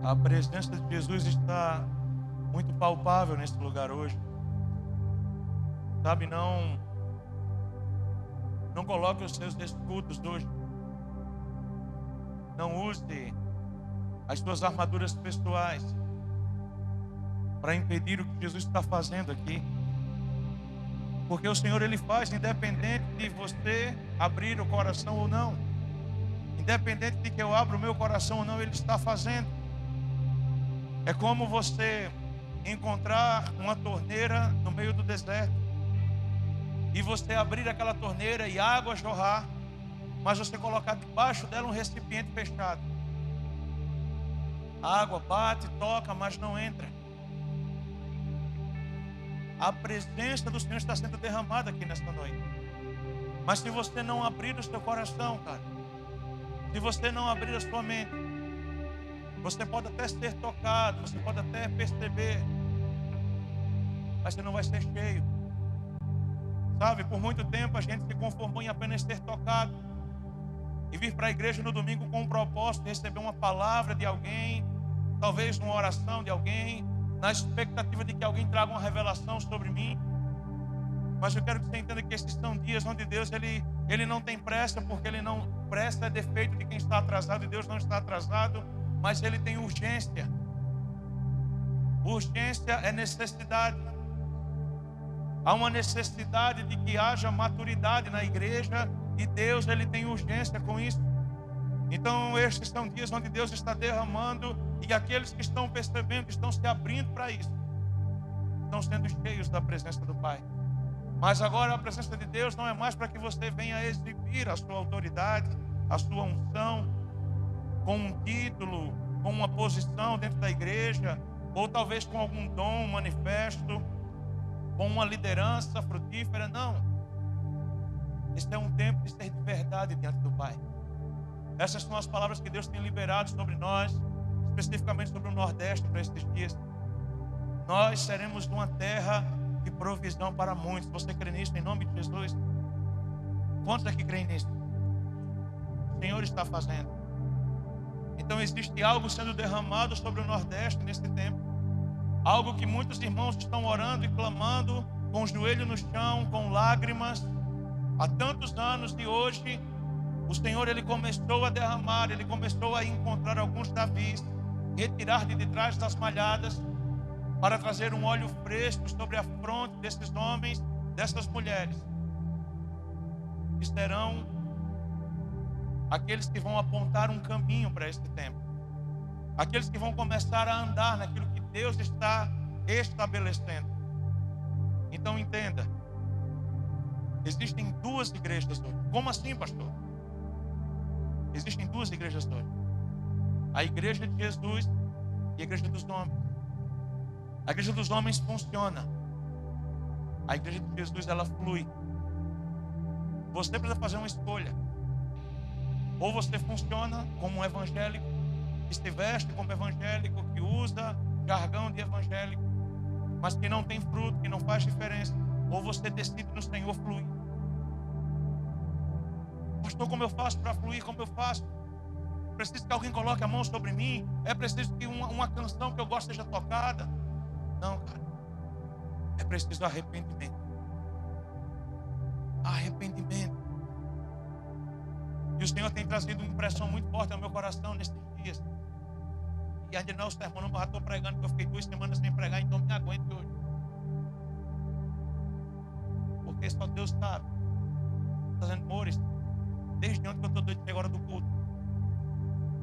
A presença de Jesus está muito palpável nesse lugar hoje. Sabe, não coloque os seus escudos hoje. Não use as suas armaduras pessoais para impedir o que Jesus está fazendo aqui. Porque o Senhor, Ele faz independente de você abrir o coração ou não. Independente de que eu abra o meu coração ou não, Ele está fazendo. É como você encontrar uma torneira no meio do deserto e você abrir aquela torneira e a água jorrar, mas você colocar debaixo dela um recipiente fechado. A água bate, toca, mas não entra. A presença do Senhor está sendo derramada aqui nesta noite. Mas se você não abrir o seu coração, cara, se você não abrir a sua mente, você pode até ser tocado, você pode até perceber, mas você não vai ser cheio. Sabe, por muito tempo a gente se conformou em apenas ser tocado e vir para a igreja no domingo com o propósito de receber uma palavra de alguém, talvez uma oração de alguém, na expectativa de que alguém traga uma revelação sobre mim. Mas eu quero que você entenda que esses são dias onde Deus ele não tem pressa, porque Ele não pressa é defeito de quem está atrasado, e Deus não está atrasado, mas Ele tem urgência. Urgência é necessidade. Há uma necessidade de que haja maturidade na igreja, e Deus, Ele tem urgência com isso. Então estes são dias onde Deus está derramando, e aqueles que estão percebendo, estão se abrindo para isso, estão sendo cheios da presença do Pai. Mas agora a presença de Deus não é mais para que você venha exibir a sua autoridade, a sua unção, com um título, com uma posição dentro da igreja, ou talvez com algum dom manifesto, com uma liderança frutífera. Não. Este é um tempo de ser de verdade diante do Pai. Essas são as palavras que Deus tem liberado sobre nós, especificamente sobre o Nordeste para estes dias. Nós seremos uma terra de provisão para muitos. Você crê nisso em nome de Jesus? Quantos aqui creem nisso? O Senhor está fazendo. Então existe algo sendo derramado sobre o Nordeste nesse tempo. Algo que muitos irmãos estão orando e clamando, com o joelho no chão, com lágrimas, há tantos anos, e hoje o Senhor, Ele começou a derramar, Ele começou a encontrar alguns Davis, retirar de trás das malhadas, para trazer um óleo fresco sobre a fronte desses homens, dessas mulheres, que serão aqueles que vão apontar um caminho para esse tempo, aqueles que vão começar a andar naquilo que Deus está estabelecendo. Então entenda, existem duas igrejas hoje. Como assim, pastor? Existem duas igrejas hoje: a igreja de Jesus e a igreja dos homens. A igreja dos homens funciona, a igreja de Jesus, ela flui. Você precisa fazer uma escolha. Ou você funciona como um evangélico, que se veste como evangélico, que usa jargão de evangélico, mas que não tem fruto, que não faz diferença. Ou você decide no Senhor fluir. Pastor, como eu faço para fluir? Como eu faço? Preciso que alguém coloque a mão sobre mim? É preciso que uma canção que eu gosto seja tocada? Não, cara. É preciso arrependimento. Arrependimento. E o Senhor tem trazido uma impressão muito forte ao meu coração nesses dias. E ainda não, o sermão não, já estou pregando, porque eu fiquei 2 semanas sem pregar, então me aguente hoje. Porque só Deus sabe. Está dizendo, amores, desde ontem que eu estou doido de chegar a hora do culto.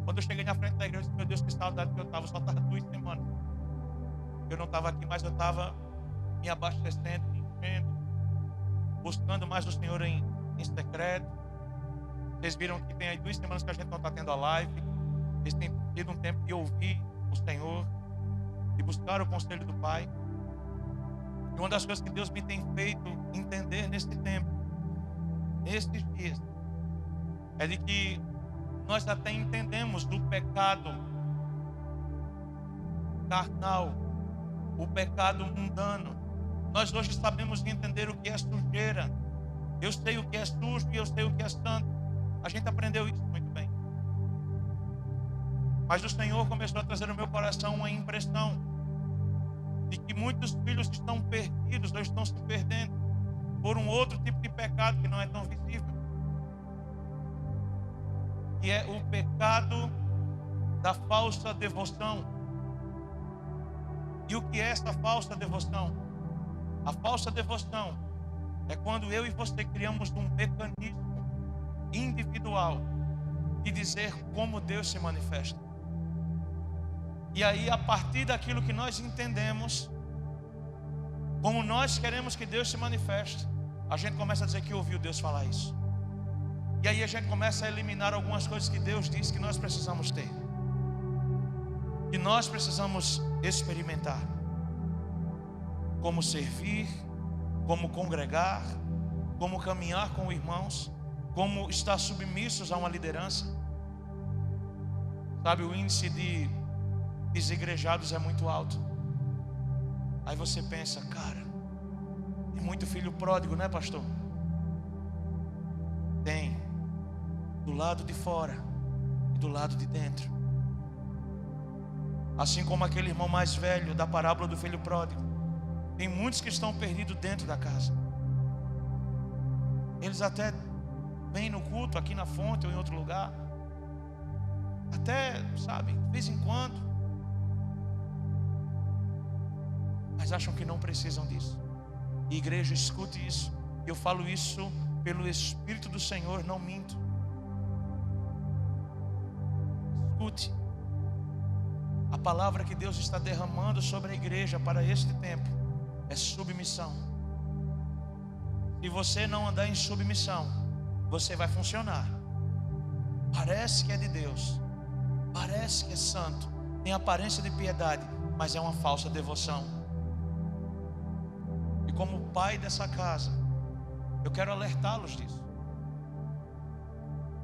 Quando eu cheguei na frente da igreja, eu disse, meu Deus, que saudade que eu estava. Só estava 2 semanas. Eu não estava aqui, mas eu estava me abastecendo, me enchendo, buscando mais o Senhor em secreto. Vocês viram que tem aí 2 semanas que a gente não está tendo a live. Vocês têm tido um tempo de ouvir o Senhor, de buscar o conselho do Pai. E uma das coisas que Deus me tem feito entender nesse tempo, nesses dias, é de que nós até entendemos do pecado carnal, o pecado mundano. Nós hoje sabemos entender o que é sujeira. Eu sei o que é sujo e eu sei o que é santo. A gente aprendeu isso muito bem. Mas o Senhor começou a trazer no meu coração uma impressão de que muitos filhos estão perdidos ou estão se perdendo por um outro tipo de pecado que não é tão visível, que é o pecado da falsa devoção. E o que é essa falsa devoção? A falsa devoção é quando eu e você criamos um mecanismo individual de dizer como Deus se manifesta. E aí, a partir daquilo que nós entendemos, como nós queremos que Deus se manifeste, a gente começa a dizer que ouviu Deus falar isso. E aí a gente começa a eliminar algumas coisas que Deus disse que nós precisamos ter, que nós precisamos experimentar, como servir, como congregar, como caminhar com irmãos, como estar submissos a uma liderança. Sabe, o índice de desigrejados é muito alto. Aí você pensa, cara, tem muito filho pródigo, né, pastor? Tem, do lado de fora e do lado de dentro. Assim como aquele irmão mais velho da parábola do filho pródigo, tem muitos que estão perdidos dentro da casa. Eles até vêm no culto aqui na fonte ou em outro lugar, até, sabe, de vez em quando, mas acham que não precisam disso. E igreja, escute isso. Eu falo isso pelo Espírito do Senhor, não minto. Escute. A palavra que Deus está derramando sobre a igreja para este tempo é submissão. Se você não andar em submissão, você vai funcionar. Parece que é de Deus, parece que é santo, tem aparência de piedade, mas é uma falsa devoção. E como pai dessa casa, eu quero alertá-los disso.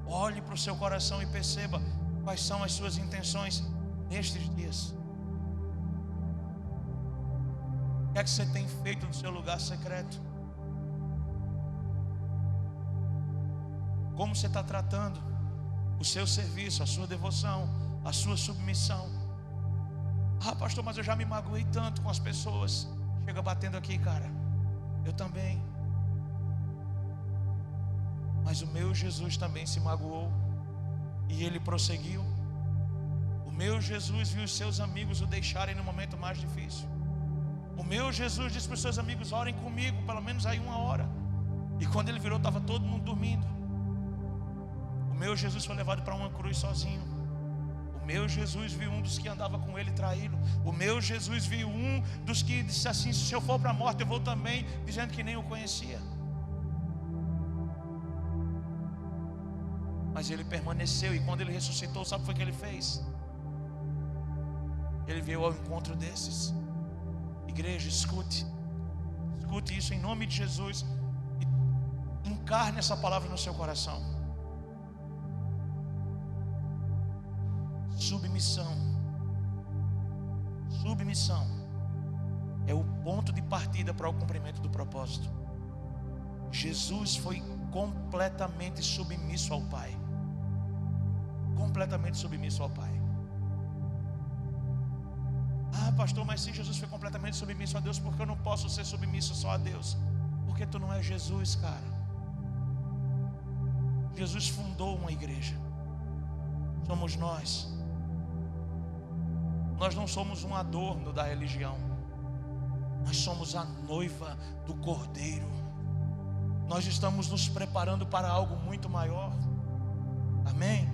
Olhe para o seu coração e perceba quais são as suas intenções nestes dias. O que é que você tem feito no seu lugar secreto? Como você está tratando o seu serviço, a sua devoção, a sua submissão? Ah, pastor, mas eu já me magoei tanto com as pessoas. Chega batendo aqui, cara. Eu também. Mas o meu Jesus também se magoou e ele prosseguiu. O meu Jesus viu os seus amigos o deixarem no momento mais difícil. O meu Jesus disse para os seus amigos: orem comigo, pelo menos aí 1 hora. E quando ele virou, estava todo mundo dormindo. O meu Jesus foi levado para uma cruz sozinho. O meu Jesus viu um dos que andava com ele traí-lo. O meu Jesus viu um dos que disse assim: se eu for para a morte eu vou também, dizendo que nem o conhecia. Mas ele permaneceu, e quando ele ressuscitou, sabe o que foi que ele fez? Ele veio ao encontro desses. Igreja, escute isso em nome de Jesus, e encarne essa palavra no seu coração. Submissão é o ponto de partida para o cumprimento do propósito. Jesus foi completamente submisso ao Pai. Completamente submisso ao Pai. Ah, pastor, mas se Jesus foi completamente submisso a Deus, por que eu não posso ser submisso só a Deus? Porque tu não é Jesus, cara. Jesus fundou uma igreja. Somos nós. Nós não somos um adorno da religião. Nós somos a noiva do Cordeiro. Nós estamos nos preparando para algo muito maior. Amém?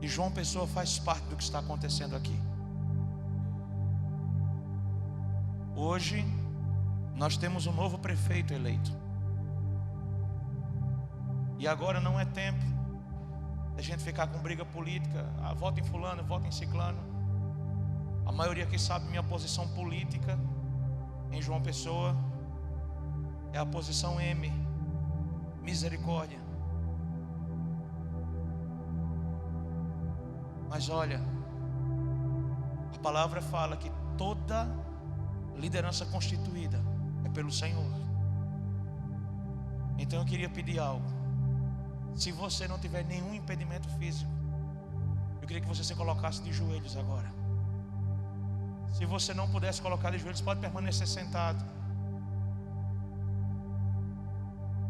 E João Pessoa faz parte do que está acontecendo aqui. Hoje nós temos um novo prefeito eleito. E agora não é tempo a gente ficar com briga política. Ah, vota em fulano, vota em ciclano. A maioria que sabe minha posição política em João Pessoa é a posição M, misericórdia. Mas olha, a palavra fala que toda liderança constituída é pelo Senhor. Então eu queria pedir algo. Se você não tiver nenhum impedimento físico, Eu queria que você se colocasse de joelhos agora. Se você não pudesse colocar de joelhos, pode permanecer sentado.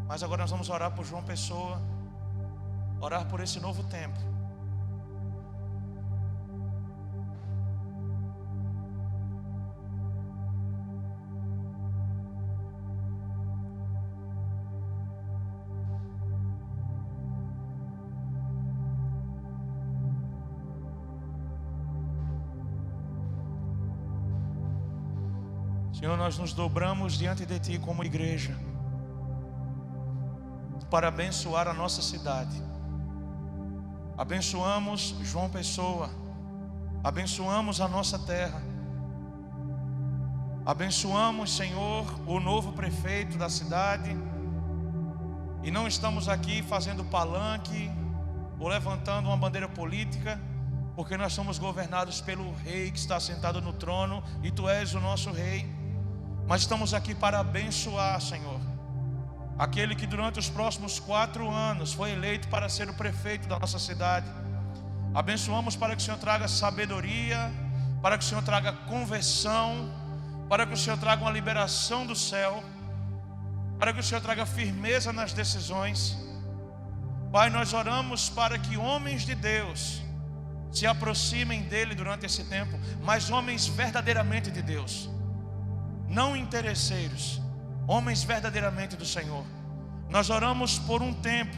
Mas agora nós vamos orar por João Pessoa, orar por esse novo tempo. Senhor, nós nos dobramos diante de Ti como igreja para abençoar a nossa cidade. Abençoamos João Pessoa, abençoamos a nossa terra, abençoamos, Senhor, o novo prefeito da cidade. E não estamos aqui fazendo palanque ou levantando uma bandeira política, porque nós somos governados pelo Rei que está sentado no trono, e Tu és o nosso Rei. Mas estamos aqui para abençoar, Senhor, aquele que durante os próximos 4 anos foi eleito para ser o prefeito da nossa cidade. Abençoamos para que o Senhor traga sabedoria, para que o Senhor traga conversão, para que o Senhor traga uma liberação do céu, para que o Senhor traga firmeza nas decisões. Pai, nós oramos para que homens de Deus se aproximem dele durante esse tempo, mas homens verdadeiramente de Deus, não interesseiros, homens verdadeiramente do Senhor. Nós oramos por um tempo,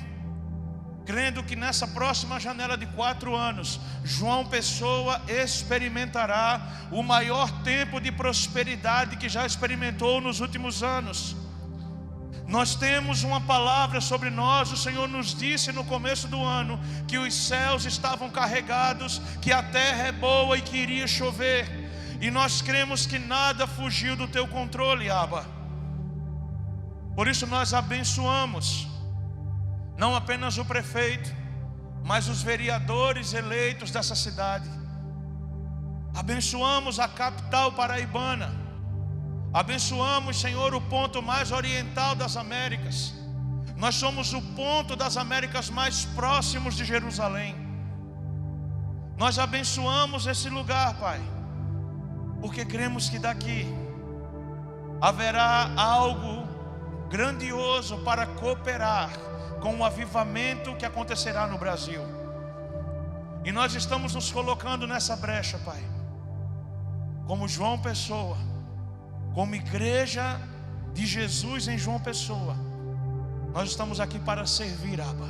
crendo que nessa próxima janela de 4 anos, João Pessoa experimentará o maior tempo de prosperidade que já experimentou nos últimos anos. Nós temos uma palavra sobre nós. O Senhor nos disse no começo do ano que os céus estavam carregados, que a terra é boa e que iria chover. E nós cremos que nada fugiu do Teu controle, Abba. Por isso nós abençoamos não apenas o prefeito, mas os vereadores eleitos dessa cidade. Abençoamos a capital paraibana. Abençoamos, Senhor, o ponto mais oriental das Américas. Nós somos o ponto das Américas mais próximos de Jerusalém. Nós abençoamos esse lugar, Pai, porque cremos que daqui haverá algo grandioso para cooperar com o avivamento que acontecerá no Brasil. E nós estamos nos colocando nessa brecha, Pai, como João Pessoa, como igreja de Jesus em João Pessoa. Nós estamos aqui para servir, Abba.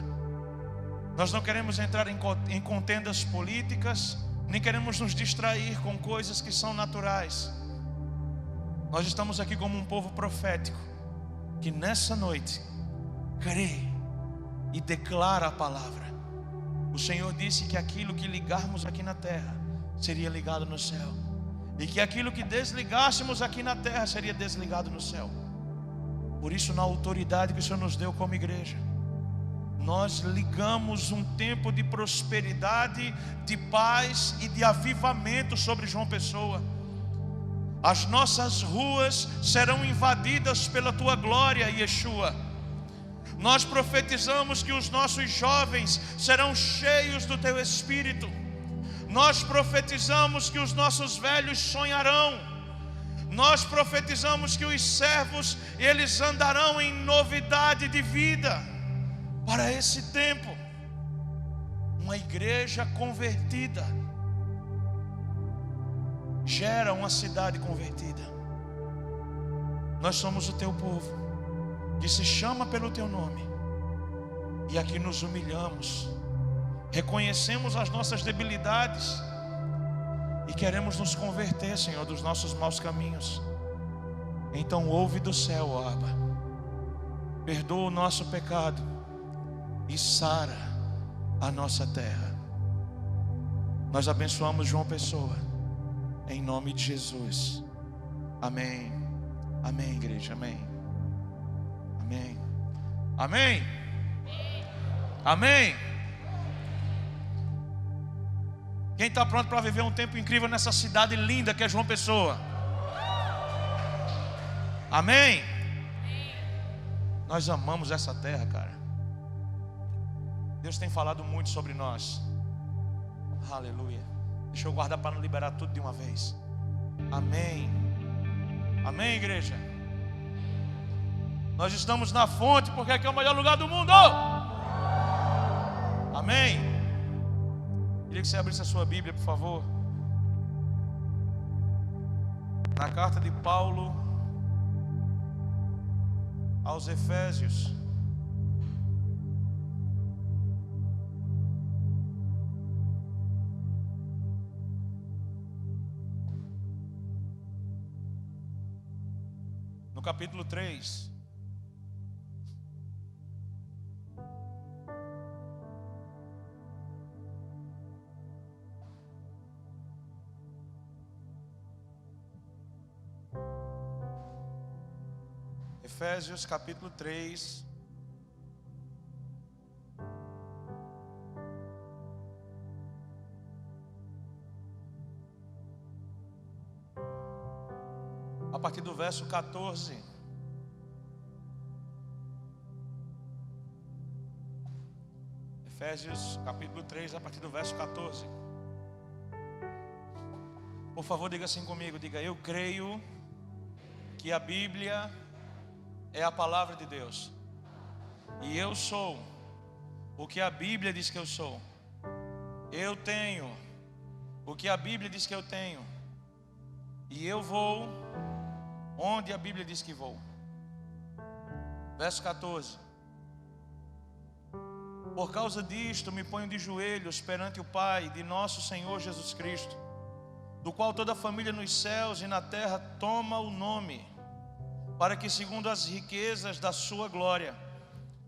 Nós não queremos entrar em contendas políticas, nem queremos nos distrair com coisas que são naturais. Nós estamos aqui como um povo profético, que nessa noite crê e declara a palavra. O Senhor disse que aquilo que ligarmos aqui na terra seria ligado no céu, e que aquilo que desligássemos aqui na terra seria desligado no céu. Por isso, na autoridade que o Senhor nos deu como igreja, nós ligamos um tempo de prosperidade, de paz e de avivamento sobre João Pessoa. As nossas ruas serão invadidas pela Tua glória, Yeshua. Nós profetizamos que os nossos jovens serão cheios do Teu Espírito. Nós profetizamos que os nossos velhos sonharão. Nós profetizamos que os servos, eles andarão em novidade de vida. Para esse tempo, uma igreja convertida gera uma cidade convertida. Nós somos o Teu povo, que se chama pelo Teu nome, e aqui nos humilhamos, reconhecemos as nossas debilidades e queremos nos converter, Senhor, dos nossos maus caminhos. Então ouve do céu, ó Abba, perdoa o nosso pecado e sara a nossa terra. Nós abençoamos João Pessoa, em nome de Jesus. Amém. Amém, igreja. Amém. Amém. Amém. Amém. Quem está pronto para viver um tempo incrível nessa cidade linda que é João Pessoa? Amém. Nós amamos essa terra, cara. Deus tem falado muito sobre nós. Aleluia. Deixa eu guardar para não liberar tudo de uma vez. Amém. Amém, igreja. Nós estamos na fonte porque aqui é o melhor lugar do mundo. Amém. Queria que você abrisse a sua Bíblia, por favor. Na carta de Paulo aos Efésios. No capítulo 3. Efésios capítulo 3. A partir do verso 14. Efésios capítulo 3, a partir do verso 14. Por favor, diga assim comigo, diga: eu creio que a Bíblia é a palavra de Deus, e eu sou o que a Bíblia diz que eu sou. Eu tenho o que a Bíblia diz que eu tenho, e eu vou onde a Bíblia diz que vou. Verso 14. Por causa disto me ponho de joelhos perante o Pai de nosso Senhor Jesus Cristo, do qual toda a família nos céus e na terra toma o nome, para que segundo as riquezas da sua glória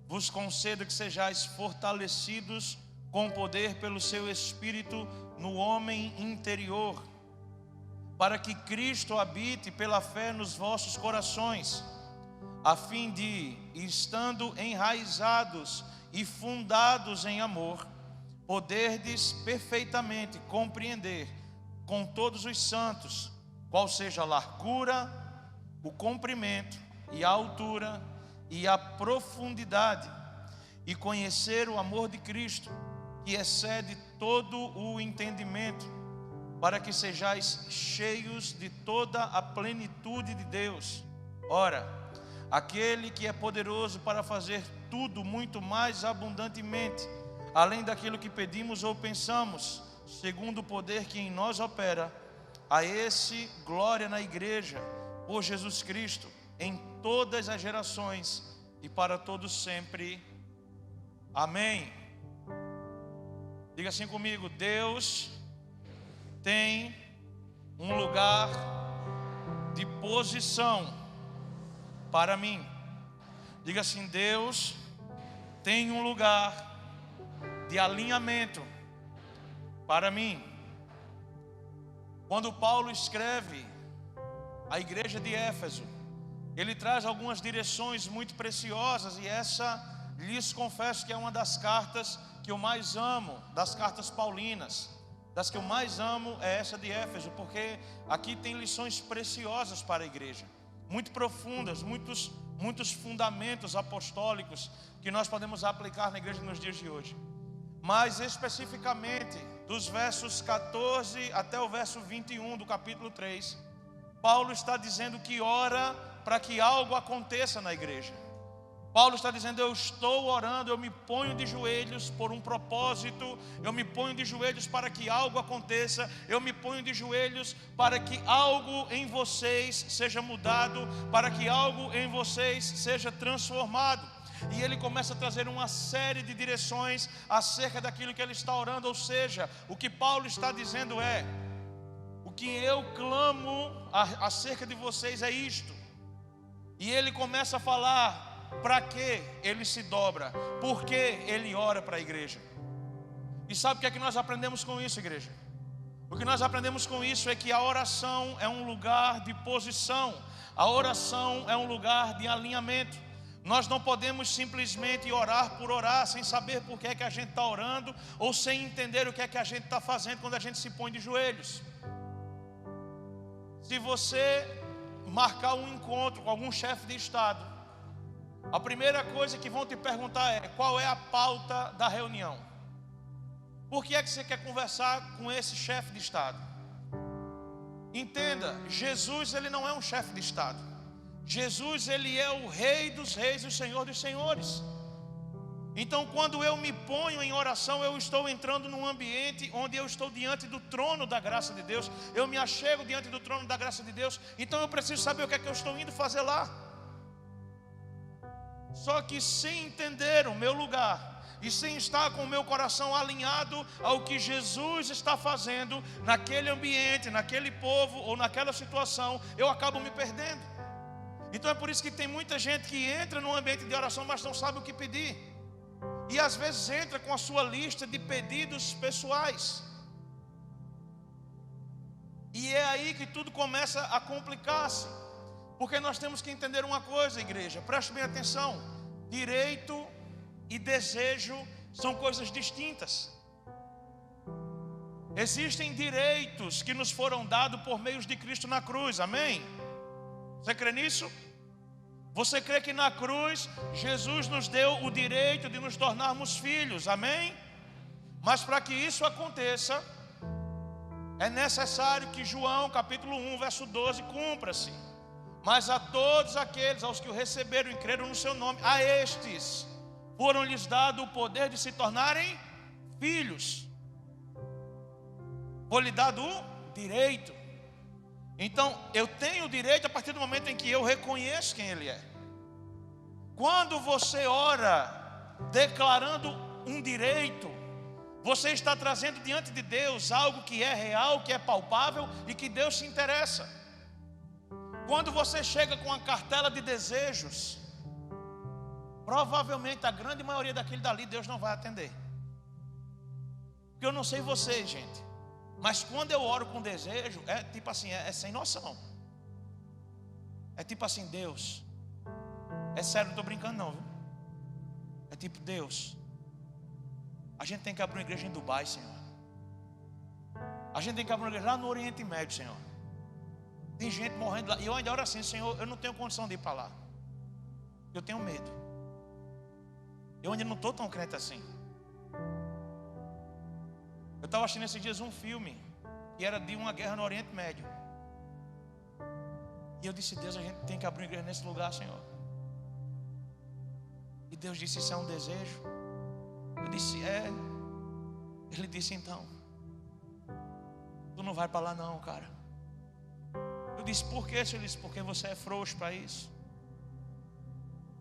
vos conceda que sejais fortalecidos com poder pelo seu Espírito no homem interior, para que Cristo habite pela fé nos vossos corações, a fim de, estando enraizados e fundados em amor, poderdes perfeitamente compreender com todos os santos qual seja a largura, o comprimento e a altura e a profundidade, e conhecer o amor de Cristo, que excede todo o entendimento, para que sejais cheios de toda a plenitude de Deus. Ora, aquele que é poderoso para fazer tudo muito mais abundantemente, além daquilo que pedimos ou pensamos, segundo o poder que em nós opera, a esse glória na igreja, por Jesus Cristo, em todas as gerações e para todos sempre. Amém. Diga assim comigo: Deus tem um lugar de posição para mim. Diga assim: Deus tem um lugar de alinhamento para mim. Quando Paulo escreve a igreja de Éfeso, ele traz algumas direções muito preciosas, e essa, lhes confesso que é uma das cartas que eu mais amo, das cartas paulinas. Das que eu mais amo é essa de Éfeso, porque aqui tem lições preciosas para a igreja, muito profundas, muitos fundamentos apostólicos que nós podemos aplicar na igreja nos dias de hoje. Mas especificamente dos versos 14 até o verso 21 do capítulo 3, Paulo está dizendo que ora para que algo aconteça na igreja. Paulo está dizendo: eu estou orando, eu me ponho de joelhos por um propósito, eu me ponho de joelhos para que algo aconteça, eu me ponho de joelhos para que algo em vocês seja mudado, para que algo em vocês seja transformado. E ele começa a trazer uma série de direções acerca daquilo que ele está orando. Ou seja, o que Paulo está dizendo é: o que eu clamo acerca de vocês é isto. E ele começa a falar para que ele se dobra, por que ele ora para a igreja. E sabe o que é que nós aprendemos com isso, igreja? O que nós aprendemos com isso é que a oração é um lugar de posição, a oração é um lugar de alinhamento. Nós não podemos simplesmente orar por orar, sem saber por que é que a gente está orando, ou sem entender o que é que a gente está fazendo quando a gente se põe de joelhos. Se você marcar um encontro com algum chefe de estado, a primeira coisa que vão te perguntar é: qual é a pauta da reunião? Por que é que você quer conversar com esse chefe de Estado? Entenda, Jesus ele não é um chefe de Estado. Jesus ele é o Rei dos Reis e o Senhor dos Senhores. Então quando eu me ponho em oração, eu estou entrando num ambiente onde eu estou diante do trono da graça de Deus. Eu me achego diante do trono da graça de Deus. Então eu preciso saber o que é que eu estou indo fazer lá. Só que sem entender o meu lugar e sem estar com o meu coração alinhado ao que Jesus está fazendo naquele ambiente, naquele povo ou naquela situação, eu acabo me perdendo. Então é por isso que tem muita gente que entra num ambiente de oração, mas não sabe o que pedir. E às vezes entra com a sua lista de pedidos pessoais. E é aí que tudo começa a complicar-se. Porque nós temos que entender uma coisa, igreja, preste bem atenção. Direito e desejo são coisas distintas. Existem direitos que nos foram dados por meio de Cristo na cruz, amém? Você crê nisso? Você crê que na cruz Jesus nos deu o direito de nos tornarmos filhos, amém? Mas para que isso aconteça, é necessário que João capítulo 1 verso 12 cumpra-se. Mas a todos aqueles aos que o receberam e creram no seu nome, a estes foram-lhes dado o poder de se tornarem filhos. Foi-lhe dado o direito. Então eu tenho o direito a partir do momento em que eu reconheço quem Ele é. Quando você ora declarando um direito, você está trazendo diante de Deus algo que é real, que é palpável e que Deus se interessa. Quando você chega com uma cartela de desejos, provavelmente a grande maioria daquele dali Deus não vai atender. Porque eu não sei vocês, gente, mas quando eu oro com desejo, é tipo assim, é sem noção. É tipo assim, Deus, é sério, não estou brincando não, viu? É tipo, Deus, a gente tem que abrir uma igreja em Dubai, Senhor. A gente tem que abrir uma igreja lá no Oriente Médio, Senhor. Tem gente morrendo lá. E eu ainda oro assim, Senhor, eu não tenho condição de ir para lá. Eu tenho medo. Eu ainda não estou tão crente assim. Eu estava assistindo esses dias um filme que era de uma guerra no Oriente Médio. E eu disse, Deus, a gente tem que abrir uma igreja nesse lugar, Senhor. E Deus disse, isso é um desejo? Eu disse, é. Ele disse, então, tu não vai para lá não, cara. Eu disse, por quê? Ele disse, porque você é frouxo para isso.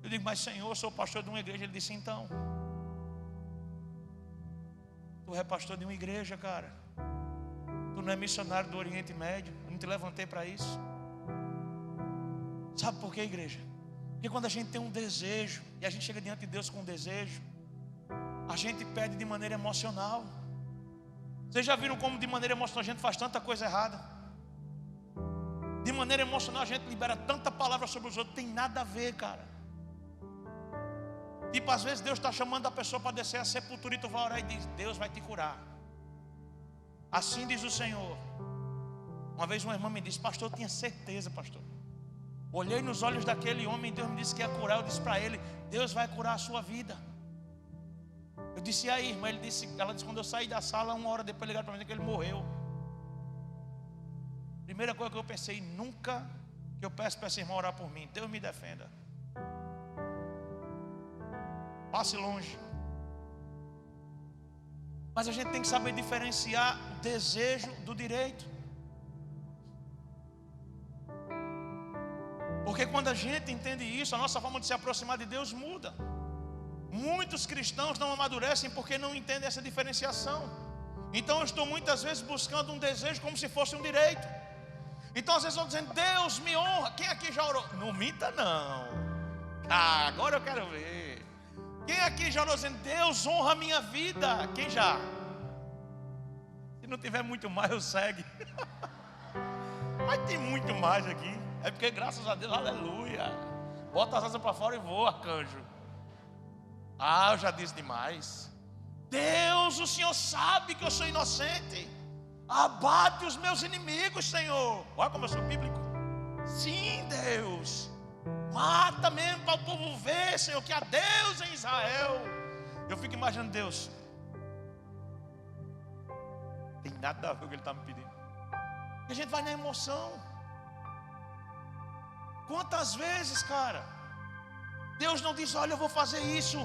Eu digo, mas Senhor, eu sou pastor de uma igreja. Ele disse, então, tu é pastor de uma igreja, cara. Tu não é missionário do Oriente Médio. Eu não te levantei para isso. Sabe por quê, igreja? Porque quando a gente tem um desejo e a gente chega diante de Deus com um desejo, a gente pede de maneira emocional. Vocês já viram como de maneira emocional a gente faz tanta coisa errada? De maneira emocional a gente libera tanta palavra sobre os outros. Tem nada a ver, cara. Tipo, às vezes Deus está chamando a pessoa para descer a sepultura e tu vai orar e diz, Deus vai te curar. Assim diz o Senhor. Uma vez uma irmã me disse, pastor, eu tinha certeza, pastor. Olhei nos olhos daquele homem e Deus me disse que ia curar. Eu disse para ele, Deus vai curar a sua vida. Eu disse, e aí, irmã? Ela disse, quando eu saí da sala, 1 hora depois ligaram para mim que ele morreu. Primeira coisa que eu pensei, nunca que eu peço para essa irmã orar por mim. Deus me defenda. Passe longe. Mas a gente tem que saber diferenciar o desejo do direito. Porque quando a gente entende isso, a nossa forma de se aproximar de Deus muda. Muitos cristãos não amadurecem porque não entendem essa diferenciação. Então eu estou muitas vezes buscando um desejo como se fosse um direito. Então às vezes eu estou dizendo, Deus me honra. Quem aqui já orou? Não minta não. Ah, agora eu quero ver. Quem aqui já orou dizendo, Deus honra a minha vida? Quem já? Se não tiver muito mais, eu segue. Mas tem muito mais aqui. É porque graças a Deus, aleluia. Bota as asas para fora e voa, arcanjo. Ah, eu já disse demais. Deus, o Senhor sabe que eu sou inocente. Abate os meus inimigos, Senhor. Olha como eu sou bíblico. Sim, Deus. Mata mesmo para o povo ver, Senhor, que há Deus em Israel. Eu fico imaginando Deus. Tem nada a ver com o que ele está me pedindo. E a gente vai na emoção. Quantas vezes, cara, Deus não diz, olha, eu vou fazer isso.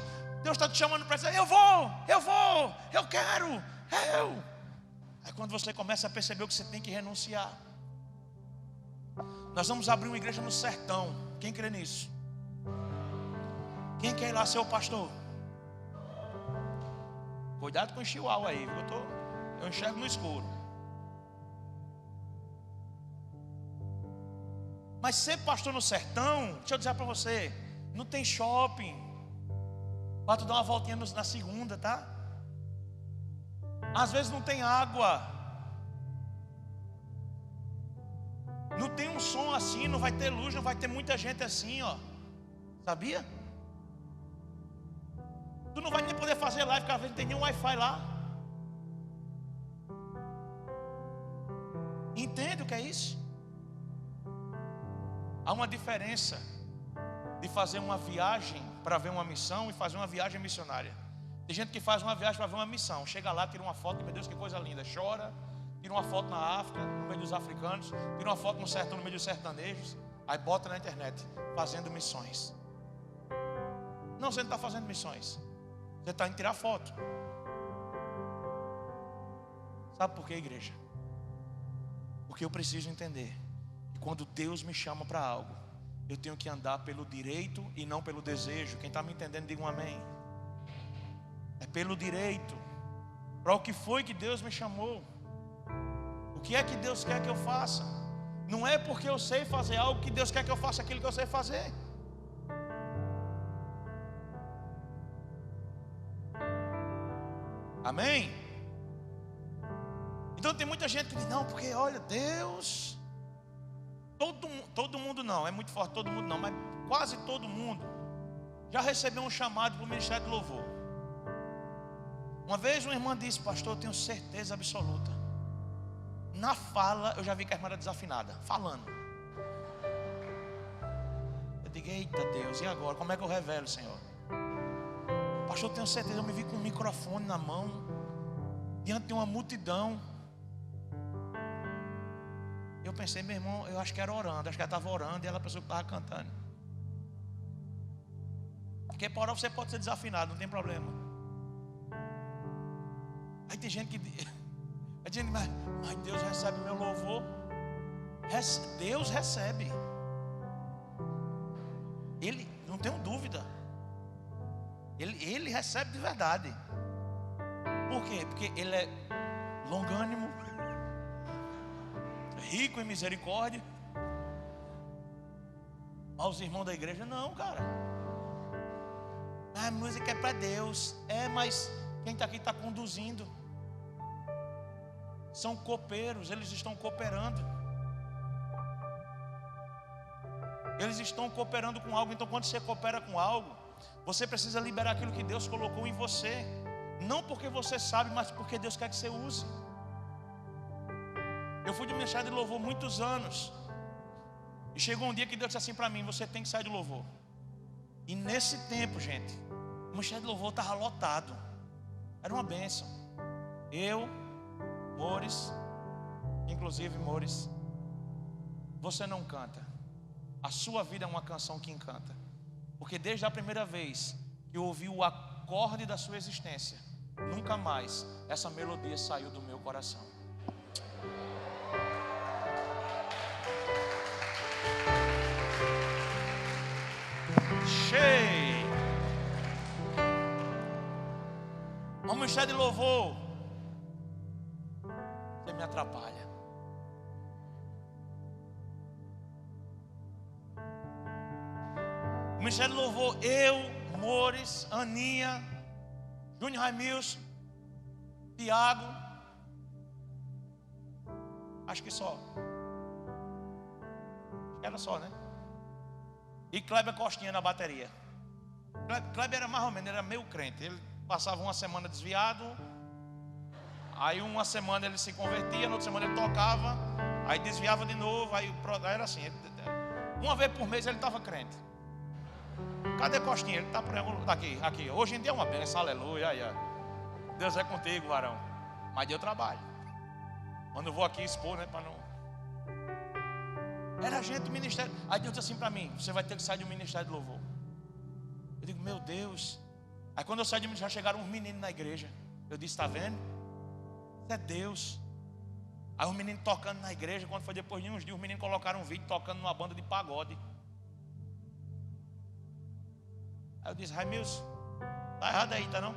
Deus está te chamando para dizer, eu quero. Aí quando você começa a perceber o que você tem que renunciar. Nós vamos abrir uma igreja no sertão. Quem crê nisso? Quem quer ir lá ser o pastor? Cuidado com o chihuahua aí, viu? Eu enxergo no escuro. Mas ser pastor no sertão, deixa eu dizer para você, não tem shopping para tu dar uma voltinha na segunda, tá? Às vezes não tem água, não tem um som assim, não vai ter luz, não vai ter muita gente assim, ó. Sabia? Tu não vai nem poder fazer live, porque às vezes não tem nenhum Wi-Fi lá. Entende o que é isso? Há uma diferença de fazer uma viagem para ver uma missão e fazer uma viagem missionária. Tem gente que faz uma viagem para ver uma missão, chega lá, tira uma foto, meu Deus, que coisa linda, chora, tira uma foto na África, no meio dos africanos, tira uma foto no sertão, no meio dos sertanejos, aí bota na internet, fazendo missões. Não, você não está fazendo missões, você está indo tirar foto. Sabe por quê, igreja? Porque eu preciso entender que quando Deus me chama para algo, eu tenho que andar pelo direito e não pelo desejo. Quem está me entendendo, diga um amém. É pelo direito. Para o que foi que Deus me chamou. O que é que Deus quer que eu faça? Não é porque eu sei fazer algo que Deus quer que eu faça aquilo que eu sei fazer. Amém? Então tem muita gente que diz, não, porque olha, Deus, todo mundo não, é muito forte, todo mundo não, mas quase todo mundo já recebeu um chamado para o ministério de louvor. Uma vez uma irmã disse, pastor, eu tenho certeza absoluta, na fala eu já vi que a irmã era desafinada, falando. Eu digo, eita Deus, e agora, como é que eu revelo, Senhor? Pastor, eu tenho certeza, eu me vi com um microfone na mão, diante de uma multidão. Eu pensei, meu irmão, eu acho que era orando, acho que ela estava orando e ela pensou que estava cantando. Porque para orar você pode ser desafinado, não tem problema. Aí tem gente que diz, mas Deus recebe meu louvor. Deus recebe. Ele, não tenho dúvida. Ele recebe de verdade. Por quê? Porque Ele é longânimo, rico em misericórdia. Aos irmãos da igreja, não, cara. A música é para Deus. É, mas quem está aqui está conduzindo. São copeiros, eles estão cooperando. Eles estão cooperando com algo. Então quando você coopera com algo, você precisa liberar aquilo que Deus colocou em você. Não porque você sabe, mas porque Deus quer que você use. Eu fui de ministério de louvor muitos anos. E chegou um dia que Deus disse assim para mim, você tem que sair do louvor. E nesse tempo, gente, o ministério de louvor estava lotado. Era uma bênção. Eu, Mores, inclusive Mores, você não canta. A sua vida é uma canção que encanta. Porque desde a primeira vez que eu ouvi o acorde da sua existência, nunca mais essa melodia saiu do meu coração. Cheio. O ministério de louvor, você me atrapalha. O ministério de louvor, eu, Mores, Aninha, Júnior Raimilson, Tiago, acho que só. Era só, né? E Kleber Costinha na bateria. Kleber era mais ou menos, era meio crente. Ele passava uma semana desviado, aí uma semana ele se convertia, na outra semana ele tocava, aí desviava de novo, aí era assim. Uma vez por mês ele estava crente. Cadê Costinha? Ele está por aqui, aqui. Hoje em dia é uma bênção, aleluia. Deus é contigo, varão. Mas deu trabalho. Quando eu vou aqui expor, né, para não... Era gente do ministério. Aí Deus disse assim para mim: você vai ter que sair do ministério de louvor. Eu digo, meu Deus. Aí quando eu saí do ministério, chegaram uns meninos na igreja. Eu disse, está vendo? Isso é Deus. Aí os meninos tocando na igreja. Quando foi depois de uns dias, os meninos colocaram um vídeo tocando numa banda de pagode. Aí eu disse, Raimilson, tá errado aí, tá não?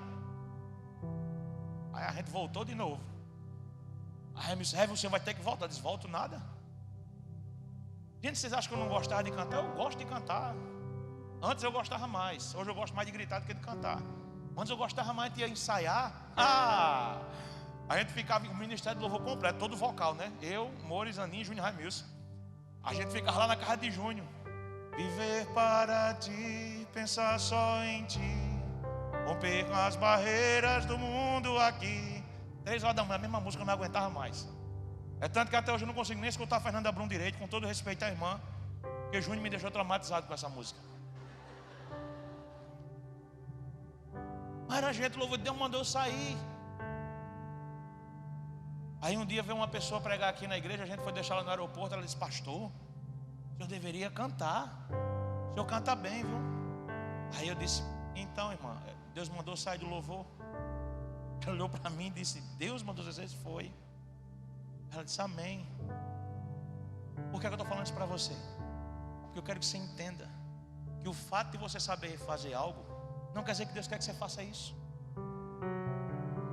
Aí a gente voltou de novo. Aí Raimilson, você vai ter que voltar. Eu disse, volto nada. Gente, vocês acham que eu não gostava de cantar? Eu gosto de cantar. Antes eu gostava mais. Hoje eu gosto mais de gritar do que de cantar. Antes eu gostava mais de ensaiar. A gente ficava no ministério do louvor completo, todo vocal, né? Eu, Mores, Aninho, Júnior, Raimilson. A gente ficava lá na casa de Júnior. Viver para ti, pensar só em ti, romper com as barreiras do mundo aqui. 3 horas da manhã, a mesma música, eu não aguentava mais. É tanto que até hoje eu não consigo nem escutar a Fernanda Brum direito, com todo respeito à irmã, porque Júnior me deixou traumatizado com essa música. Mas a gente, louvor de Deus, mandou eu sair. Aí um dia veio uma pessoa pregar aqui na igreja, a gente foi deixar ela no aeroporto, ela disse, pastor, o senhor deveria cantar, o senhor canta bem, viu? Aí eu disse, então irmã, Deus mandou eu sair do louvor. Ela olhou para mim e disse, Deus mandou vocês, foi. Ela disse, amém. Por que eu estou falando isso para você? Porque eu quero que você entenda que o fato de você saber fazer algo não quer dizer que Deus quer que você faça isso.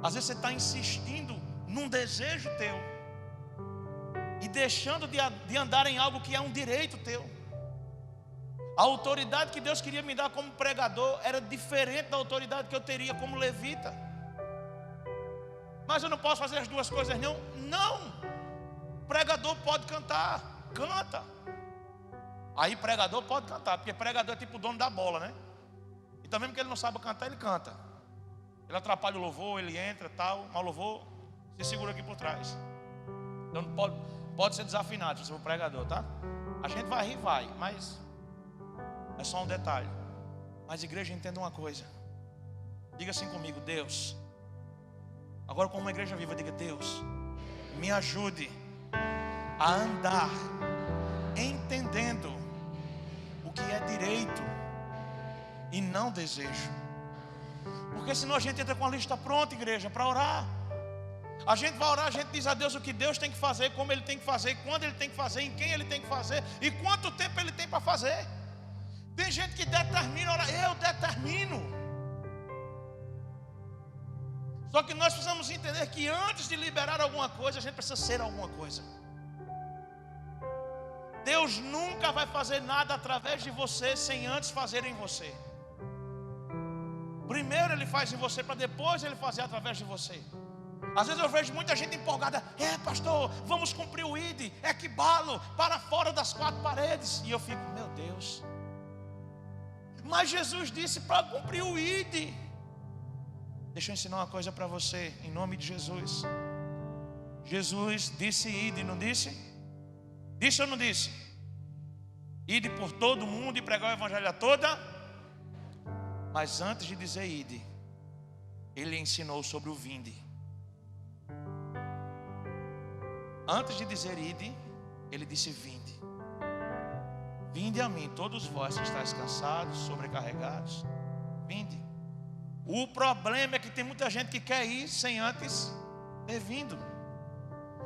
Às vezes você está insistindo num desejo teu e deixando de andar em algo que é um direito teu. A autoridade que Deus queria me dar como pregador era diferente da autoridade que eu teria como levita. Mas eu não posso fazer as duas coisas não. Não. Pregador pode cantar, canta. Aí pregador pode cantar, porque pregador é tipo o dono da bola, né? Então mesmo que ele não saiba cantar, ele canta. Ele atrapalha o louvor, ele entra tal, mas o louvor se segura aqui por trás. Então pode ser desafinado se for pregador, tá? A gente vai rir, vai, mas é só um detalhe. Mas igreja, entenda uma coisa. Diga assim comigo, Deus. Agora como uma igreja viva, diga, Deus, me ajude a andar entendendo o que é direito e não desejo. Porque senão a gente entra com a lista pronta, igreja, para orar. A gente vai orar, a gente diz a Deus o que Deus tem que fazer, como Ele tem que fazer, quando Ele tem que fazer, em quem Ele tem que fazer e quanto tempo Ele tem para fazer. Tem gente que determina orar, eu determino. Só que nós precisamos entender que antes de liberar alguma coisa, a gente precisa ser alguma coisa. Deus nunca vai fazer nada através de você sem antes fazer em você. Primeiro Ele faz em você para depois Ele fazer através de você. Às vezes eu vejo muita gente empolgada, pastor, vamos cumprir o ID, equibalo, para fora das 4 paredes. E eu fico, meu Deus. Mas Jesus disse para cumprir o ID. Deixa eu ensinar uma coisa para você, em nome de Jesus. Jesus disse ide, não disse? Disse ou não disse? Ide por todo mundo e pregar o evangelho a toda. Mas antes de dizer ide, Ele ensinou sobre o vinde. Antes de dizer ide, Ele disse vinde. Vinde a mim, todos vós que estáis cansados, sobrecarregados. Vinde. O problema é que tem muita gente que quer ir sem antes ter vindo.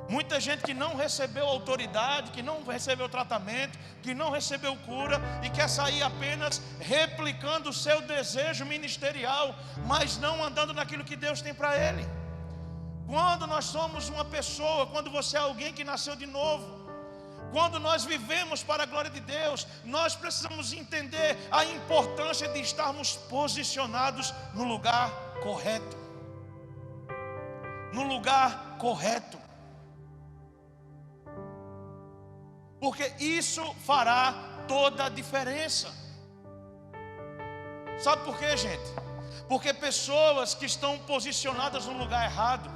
Muita gente que não recebeu autoridade, que não recebeu tratamento, que não recebeu cura e quer sair apenas replicando o seu desejo ministerial, mas não andando naquilo que Deus tem para ele. Quando nós somos uma pessoa, quando você é alguém que nasceu de novo, quando nós vivemos para a glória de Deus, nós precisamos entender a importância de estarmos posicionados no lugar correto. No lugar correto. Porque isso fará toda a diferença. Sabe por quê, gente? Porque pessoas que estão posicionadas no lugar errado,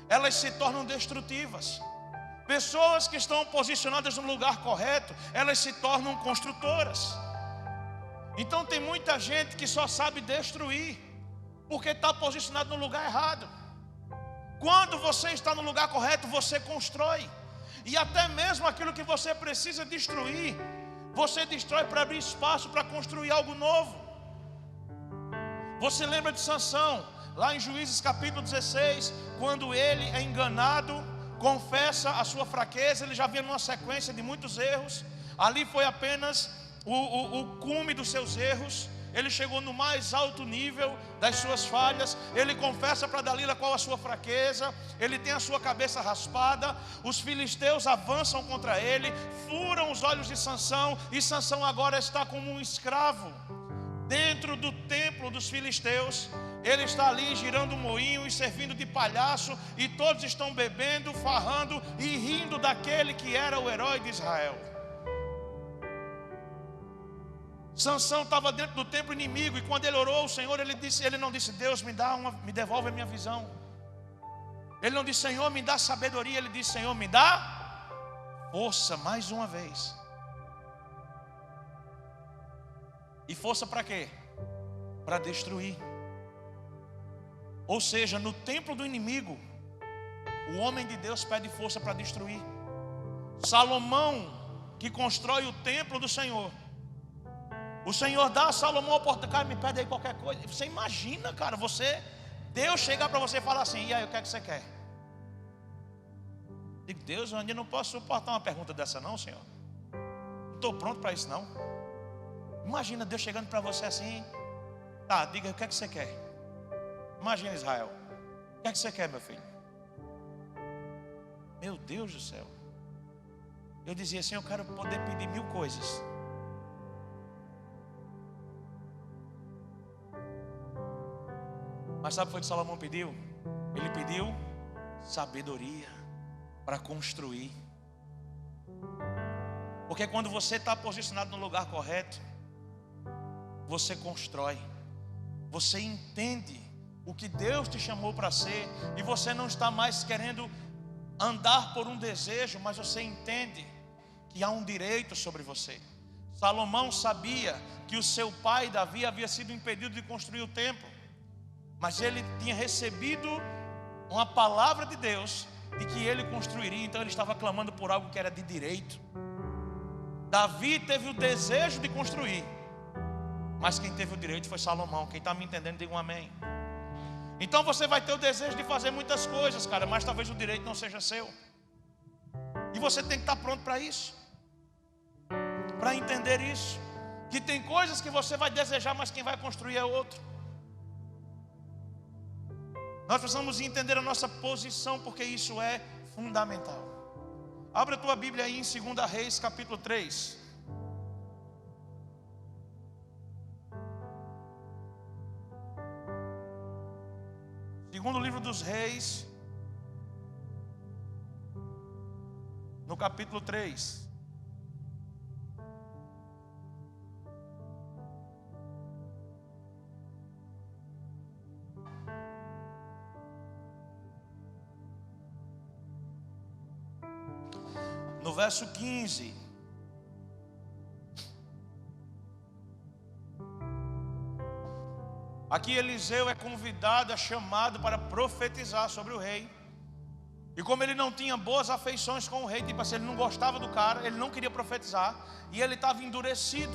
elas se tornam destrutivas. Pessoas que estão posicionadas no lugar correto, elas se tornam construtoras. Então tem muita gente que só sabe destruir, porque está posicionado no lugar errado. Quando você está no lugar correto, você constrói. E até mesmo aquilo que você precisa destruir, você destrói para abrir espaço para construir algo novo. Você lembra de Sansão, lá em Juízes capítulo 16, quando ele é enganado, confessa a sua fraqueza, ele já vinha numa sequência de muitos erros. Ali foi apenas o cume dos seus erros. Ele chegou no mais alto nível das suas falhas. Ele confessa para Dalila qual a sua fraqueza. Ele tem a sua cabeça raspada. Os filisteus avançam contra ele, furam os olhos de Sansão, e Sansão agora está como um escravo dentro do templo dos filisteus. Ele está ali girando um moinho e servindo de palhaço, e todos estão bebendo, farrando e rindo daquele que era o herói de Israel. Sansão estava dentro do templo inimigo, e quando ele orou ao Senhor, ele não disse: Deus, me devolve a minha visão. Ele não disse: Senhor, me dá sabedoria. Ele disse: Senhor, me dá força mais uma vez. E força para quê? Para destruir. Ou seja, no templo do inimigo, o homem de Deus pede força para destruir. Salomão, que constrói o templo do Senhor, o Senhor dá a Salomão a oportunidade: cara, me pede aí qualquer coisa. Você imagina, cara, Deus chegar para você e falar assim: e aí, o que é que você quer? Digo: Deus, eu ainda não posso suportar uma pergunta dessa não, Senhor. Não estou pronto para isso não. Imagina Deus chegando para você assim: tá, diga o que é que você quer. Imagina, Israel, o que é que você quer, meu filho? Meu Deus do céu. Eu dizia assim: eu quero poder pedir 1000 coisas. Mas sabe o que foi que Salomão pediu? Ele pediu sabedoria para construir. Porque quando você está posicionado no lugar correto, você constrói. Você entende o que Deus te chamou para ser, e você não está mais querendo andar por um desejo, mas você entende que há um direito sobre você. Salomão sabia que o seu pai Davi havia sido impedido de construir o templo, mas ele tinha recebido uma palavra de Deus de que ele construiria. Então ele estava clamando por algo que era de direito. Davi teve o desejo de construir, mas quem teve o direito foi Salomão. Quem está me entendendo, diga um amém. Então você vai ter o desejo de fazer muitas coisas, cara, mas talvez o direito não seja seu. E você tem que estar pronto para isso, para entender isso, que tem coisas que você vai desejar, mas quem vai construir é outro. Nós precisamos entender a nossa posição, porque isso é fundamental. Abra a tua Bíblia aí em 2 Reis capítulo 3. Segundo livro dos Reis, no capítulo 3. No verso 15. Aqui Eliseu é convidado, é chamado para profetizar sobre o rei. E como ele não tinha boas afeições com o rei, tipo assim, ele não gostava do cara, ele não queria profetizar, e ele estava endurecido.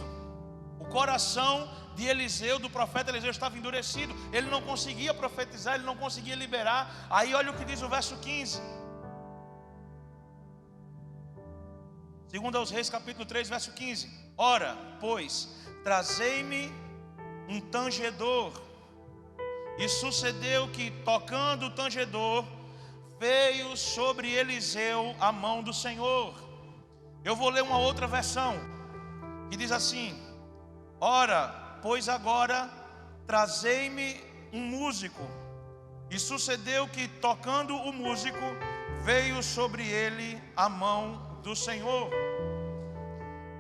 O coração de Eliseu, do profeta Eliseu, estava endurecido. Ele não conseguia profetizar, ele não conseguia liberar. Aí olha o que diz o verso 15. 2 aos Reis capítulo 3, verso 15. Ora, pois, trazei-me um tangedor. E sucedeu que, tocando o tangedor, veio sobre Eliseu a mão do Senhor. Eu vou ler uma outra versão, que diz assim: ora, pois agora trazei-me um músico. E sucedeu que, tocando o músico, veio sobre ele a mão do Senhor.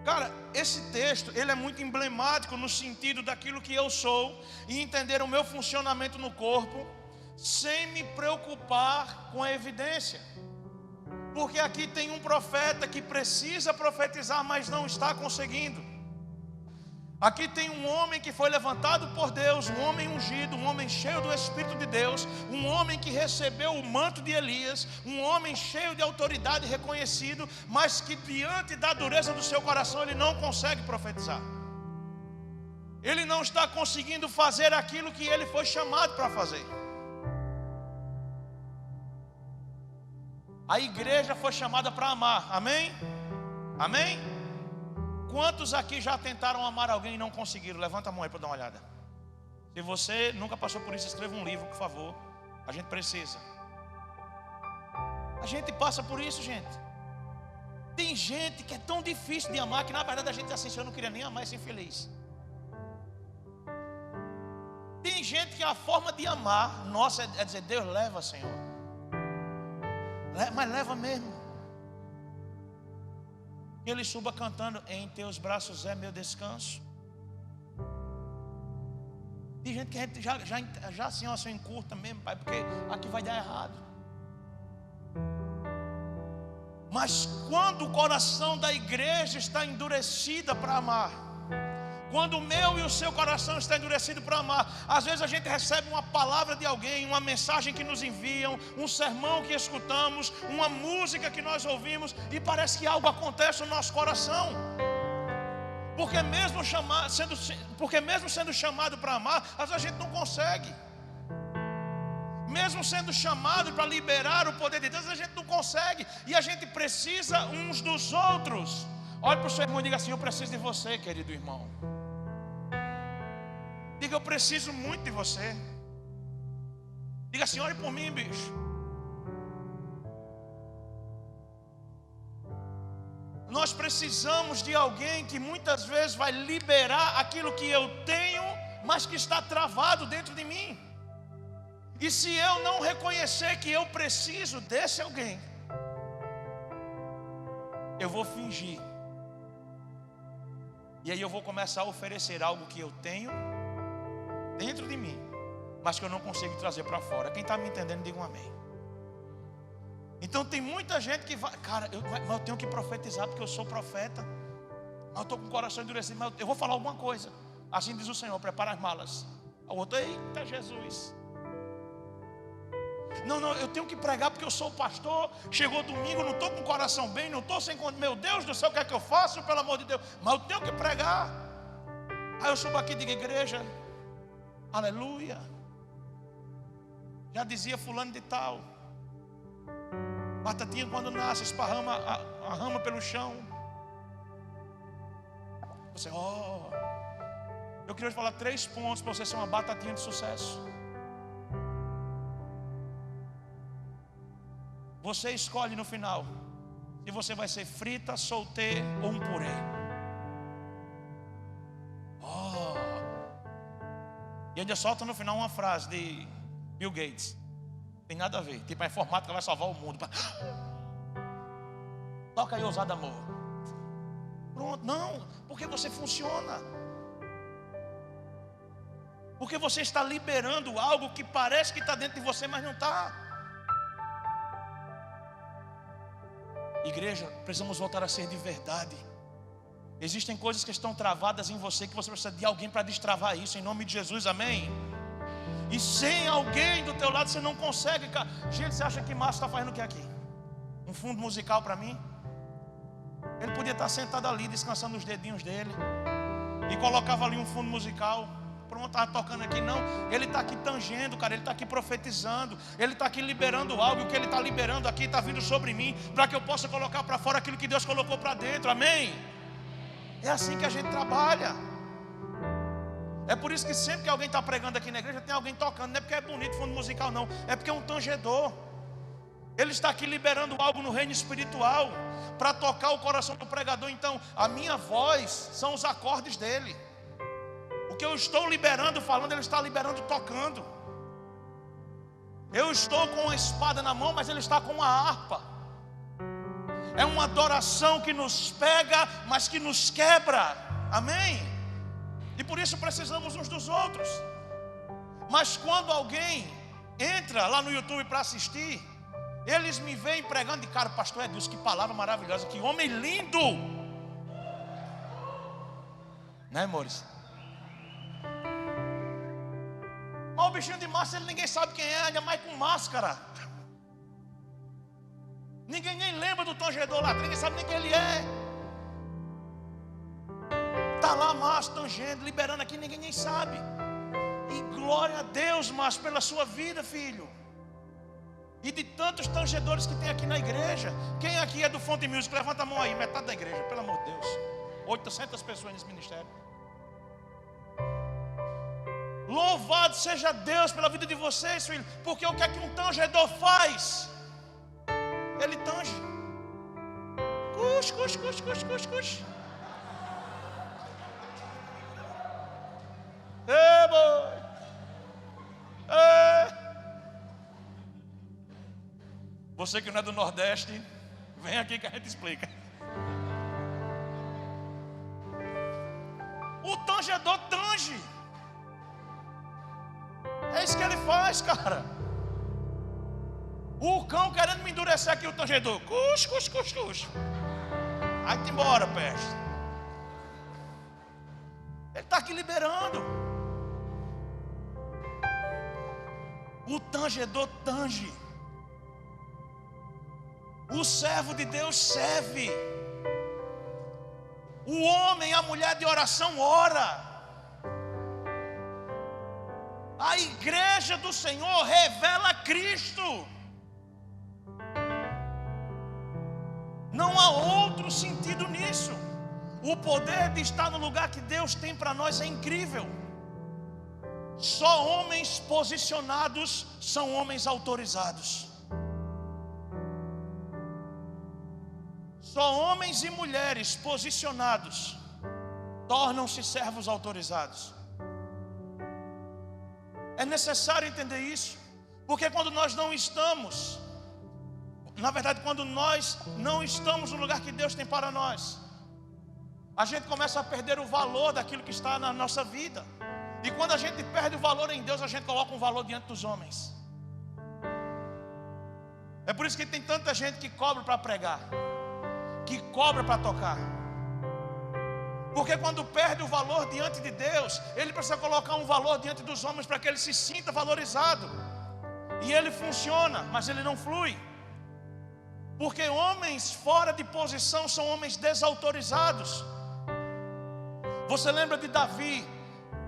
Cara, esse texto, ele é muito emblemático no sentido daquilo que eu sou, e entender o meu funcionamento no corpo, sem me preocupar com a evidência. Porque aqui tem um profeta que precisa profetizar, mas não está conseguindo. Aqui tem um homem que foi levantado por Deus, um homem ungido, um homem cheio do Espírito de Deus, um homem que recebeu o manto de Elias, um homem cheio de autoridade reconhecido, mas que diante da dureza do seu coração ele não consegue profetizar. Ele não está conseguindo fazer aquilo que ele foi chamado para fazer. A igreja foi chamada para amar, amém? Amém? Quantos aqui já tentaram amar alguém e não conseguiram? Levanta a mão aí para dar uma olhada. Se você nunca passou por isso, escreva um livro, por favor. A gente precisa. A gente passa por isso, gente. Tem gente que é tão difícil de amar que na verdade a gente assim, eu não queria nem amar esse infeliz. Tem gente que a forma de amar nossa é dizer: Deus, leva, Senhor. Mas leva mesmo. Ele suba cantando: em teus braços é meu descanso. Tem gente que a gente já assim, ó, encurta mesmo, pai, porque aqui vai dar errado. Mas quando o coração da igreja está endurecido para amar, quando o meu e o seu coração está endurecido para amar, às vezes a gente recebe uma palavra de alguém, uma mensagem que nos enviam, um sermão que escutamos, uma música que nós ouvimos, e parece que algo acontece no nosso coração. Porque mesmo sendo chamado para amar, às vezes a gente não consegue. Mesmo sendo chamado para liberar o poder de Deus, a gente não consegue. E a gente precisa uns dos outros. Olhe para o seu irmão e diga assim: eu preciso de você, querido irmão. Diga: eu preciso muito de você. Diga assim: ore por mim, bicho. Nós precisamos de alguém que muitas vezes vai liberar aquilo que eu tenho, mas que está travado dentro de mim. E se eu não reconhecer que eu preciso desse alguém, eu vou fingir. E aí eu vou começar a oferecer algo que eu tenho dentro de mim, mas que eu não consigo trazer para fora. Quem está me entendendo, diga um amém. Então tem muita gente que vai: cara, mas eu tenho que profetizar porque eu sou profeta, mas eu estou com o coração endurecido, mas eu vou falar alguma coisa. Assim diz o Senhor: prepara as malas. O outro: eita Jesus. Não, eu tenho que pregar porque eu sou pastor. Chegou domingo, não estou com o coração bem, não estou sem conta. Meu Deus do céu, o que é que eu faço, pelo amor de Deus? Mas eu tenho que pregar. Aí eu subo aqui e digo: igreja, aleluia. Já dizia fulano de tal: batatinha quando nasce esparrama a rama pelo chão. Você, eu queria te falar 3 pontos para você ser uma batatinha de sucesso. Você escolhe no final se você vai ser frita, solteira ou um purê. E ainda solta no final uma frase de Bill Gates. Tem nada a ver. Tipo, a informática vai salvar o mundo. Toca aí, ousado amor. Pronto, não. Porque você funciona. Porque você está liberando algo que parece que está dentro de você, mas não está. Igreja, precisamos voltar a ser de verdade. Existem coisas que estão travadas em você, que você precisa de alguém para destravar isso, em nome de Jesus, amém? E sem alguém do teu lado você não consegue. Gente, você acha que Márcio está fazendo o que aqui? Um fundo musical para mim? Ele podia estar sentado ali, descansando os dedinhos dele, e colocava ali um fundo musical. Pronto, estava tocando aqui. Não, ele está aqui tangendo, cara. Ele está aqui profetizando. Ele está aqui liberando algo. O que ele está liberando aqui está vindo sobre mim, para que eu possa colocar para fora aquilo que Deus colocou para dentro, amém? É assim que a gente trabalha. É por isso que sempre que alguém está pregando aqui na igreja, tem alguém tocando. Não é porque é bonito fundo musical, não. É porque é um tangedor. Ele está aqui liberando algo no reino espiritual, para tocar o coração do pregador. Então, a minha voz são os acordes dele. O que eu estou liberando, falando, ele está liberando tocando. Eu estou com a espada na mão, mas ele está com uma harpa. É uma adoração que nos pega, mas que nos quebra, amém? E por isso precisamos uns dos outros. Mas quando alguém entra lá no YouTube para assistir, eles me veem pregando e, cara, pastor Edilson, que palavra maravilhosa, que homem lindo. Né, amores? Mas o bichinho de massa, ninguém sabe quem é, ainda mais com máscara. Ninguém nem lembra do tangedor lá, ninguém sabe nem quem ele é. Está lá Márcio tangendo, liberando aqui, ninguém nem sabe. E glória a Deus, Márcio, pela sua vida, filho. E de tantos tangedores que tem aqui na igreja. Quem aqui é do Fonte Music? Levanta a mão aí, metade da igreja, pelo amor de Deus. 800 pessoas nesse ministério. Louvado seja Deus pela vida de vocês, filho. Porque o que é que um tangedor faz? Ele tange. Cux. Ei, boy. Você que não é do Nordeste, vem aqui que a gente explica. O tangedor tange. É isso que ele faz, cara. O cão querendo me endurecer aqui, o tangedor. Cux. Vai-te embora, peste. Ele está aqui liberando. O tangedor tange. O servo de Deus serve. O homem, a mulher de oração ora. A igreja do Senhor revela Cristo. Não há outro sentido nisso. O poder de estar no lugar que Deus tem para nós é incrível. Só homens posicionados são homens autorizados. Só homens e mulheres posicionados tornam-se servos autorizados. É necessário entender isso, porque quando nós não estamos, na verdade, quando nós não estamos no lugar que Deus tem para nós, a gente começa a perder o valor daquilo que está na nossa vida. E quando a gente perde o valor em Deus, a gente coloca um valor diante dos homens. É por isso que tem tanta gente que cobra para pregar, que cobra para tocar. Porque quando perde o valor diante de Deus, ele precisa colocar um valor diante dos homens para que ele se sinta valorizado. E ele funciona, mas ele não flui. Porque homens fora de posição são homens desautorizados. Você lembra de Davi,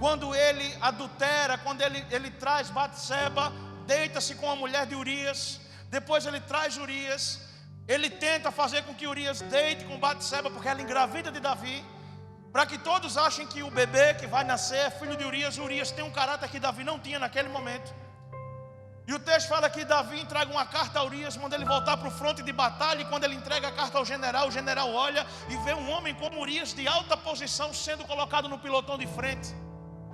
quando ele adultera, quando ele traz Batseba, deita-se com a mulher de Urias, depois ele traz Urias, ele tenta fazer com que Urias deite com Batseba, porque ela engravida de Davi, para que todos achem que o bebê que vai nascer é filho de Urias. Urias tem um caráter que Davi não tinha naquele momento. E o texto fala que Davi entrega uma carta a Urias, manda ele voltar para o fronte de batalha. E quando ele entrega a carta ao general, o general olha e vê um homem como Urias de alta posição sendo colocado no pilotão de frente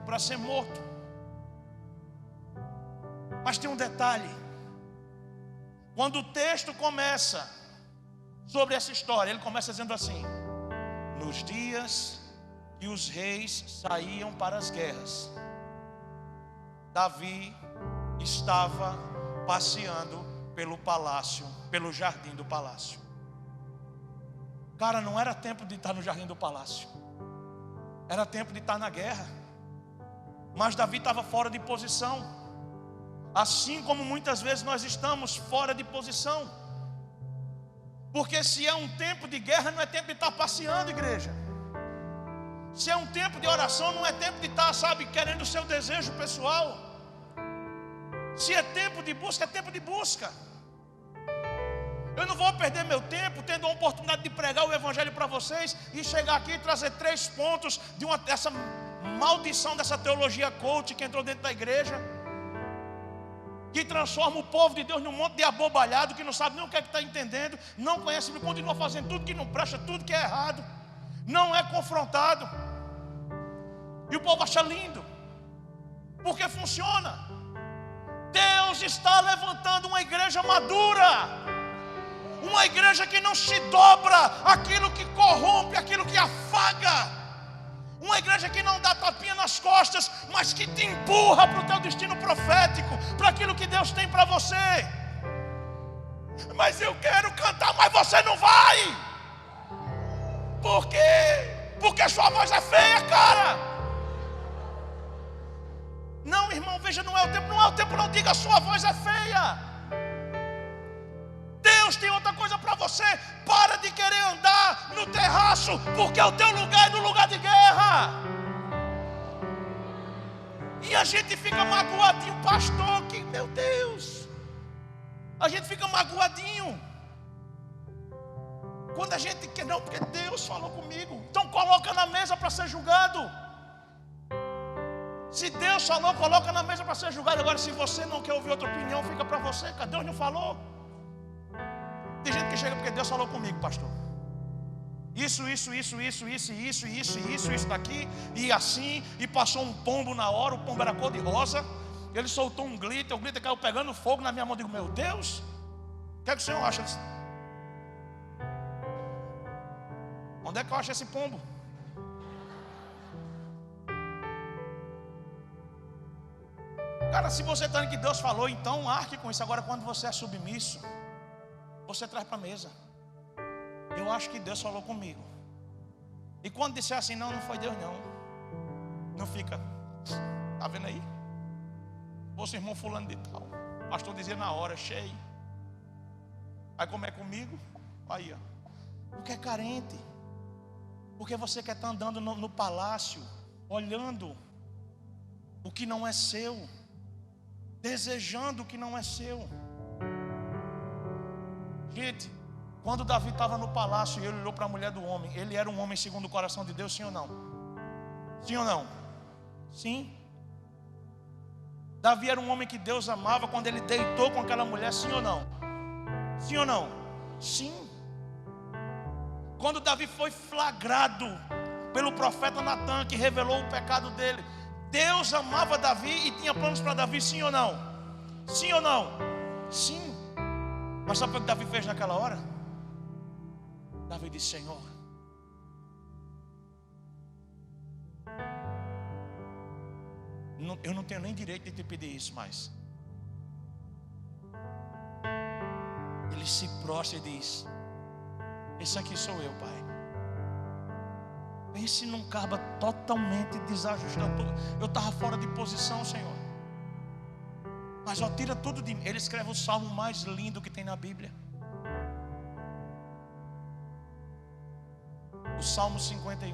para ser morto. Mas tem um detalhe. Quando o texto começa sobre essa história, ele começa dizendo assim: nos dias que os reis saíam para as guerras, Davi estava passeando pelo palácio, pelo jardim do palácio. Cara, não era tempo de estar no jardim do palácio, era tempo de estar na guerra. Mas Davi estava fora de posição, assim como muitas vezes nós estamos fora de posição. Porque se é um tempo de guerra, não é tempo de estar passeando, igreja. Se é um tempo de oração, não é tempo de estar, sabe, querendo o seu desejo pessoal. Se é tempo de busca, é tempo de busca. Eu não vou perder meu tempo tendo a oportunidade de pregar o evangelho para vocês e chegar aqui e trazer 3 pontos dessa maldição dessa teologia coach que entrou dentro da igreja, que transforma o povo de Deus num monte de abobalhado que não sabe nem o que é que está entendendo, não conhece, continua fazendo tudo que não presta, tudo que é errado, não é confrontado, e o povo acha lindo, porque funciona. Deus está levantando uma igreja madura, uma igreja que não se dobra aquilo que corrompe, aquilo que afaga, uma igreja que não dá tapinha nas costas, mas que te empurra para o teu destino profético, para aquilo que Deus tem para você. Mas eu quero cantar, mas você não vai. Por quê? porque sua voz é feia, cara. Não, irmão, veja, não é o tempo, não diga sua voz é feia. Deus tem outra coisa para você. Para de querer andar no terraço, porque o teu lugar é no lugar de guerra. E a gente fica magoadinho, pastor, que meu Deus. A gente fica magoadinho quando a gente quer, não, porque Deus falou comigo. Então coloca na mesa para ser julgado. Se Deus falou, coloca na mesa para ser julgado. Agora, se você não quer ouvir outra opinião, fica para você. Cara, Deus não falou. Tem gente que chega porque Deus falou comigo, pastor. Isso daqui, e assim, e passou um pombo na hora, o pombo era cor de rosa. Ele soltou um glitter, o glitter caiu pegando fogo na minha mão. Eu digo, meu Deus, o que é que o senhor acha? Onde é que eu acho esse pombo? Cara, se você está dizendo que Deus falou, então arque com isso. Agora, quando você é submisso, você traz para a mesa. Eu acho que Deus falou comigo. E quando disser assim, não foi Deus não. Não fica, está vendo aí? Fosse irmão fulano de tal, pastor dizia na hora, cheio. Aí como é comigo? Aí, ó. Porque é carente. Porque você quer estar andando no palácio, olhando o que não é seu, desejando o que não é seu. Gente, quando Davi estava no palácio e ele olhou para a mulher do homem, ele era um homem segundo o coração de Deus, sim ou não? Sim ou não? Sim. Davi era um homem que Deus amava quando ele deitou com aquela mulher, sim ou não? Sim ou não? Sim. Quando Davi foi flagrado pelo profeta Natan, que revelou o pecado dele, Deus amava Davi e tinha planos para Davi, sim ou não? Sim ou não? Sim. Mas sabe o que Davi fez naquela hora? Davi disse, Senhor, eu não tenho nem direito de te pedir isso mais. Ele se prostra e diz, esse aqui sou eu, Pai. Pense num caba totalmente desajustado. Eu estava fora de posição, Senhor. Mas ó, tira tudo de mim. Ele escreve o salmo mais lindo que tem na Bíblia. O Salmo 51.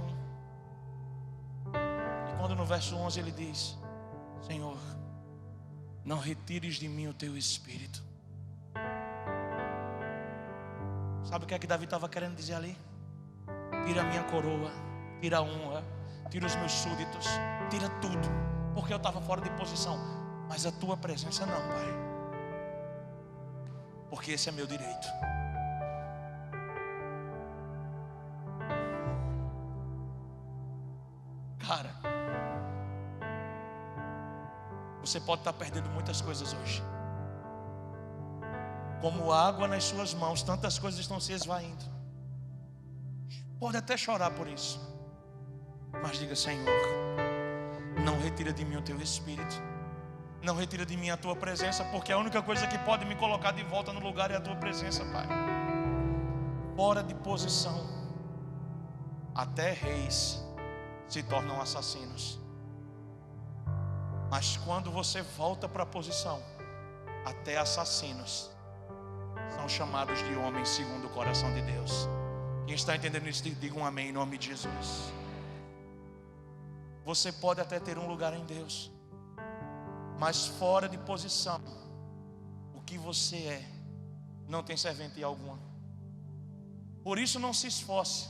E quando no verso 11 ele diz, Senhor, não retires de mim o teu espírito. Sabe o que é que Davi estava querendo dizer ali? Tira a minha coroa, tira a honra, tira os meus súditos, tira tudo, porque eu estava fora de posição. Mas a tua presença não, Pai, porque esse é meu direito. Cara, você pode estar perdendo muitas coisas hoje. Como água nas suas mãos, tantas coisas estão se esvaindo. Pode até chorar por isso, mas diga, Senhor, não retira de mim o teu espírito, não retira de mim a tua presença, porque a única coisa que pode me colocar de volta no lugar é a tua presença, Pai. Fora de posição, até reis se tornam assassinos. Mas quando você volta para a posição, até assassinos são chamados de homens segundo o coração de Deus. Quem está entendendo isso, diga um amém em nome de Jesus. Você pode até ter um lugar em Deus, mas fora de posição, o que você é não tem serventia alguma. Por isso não se esforce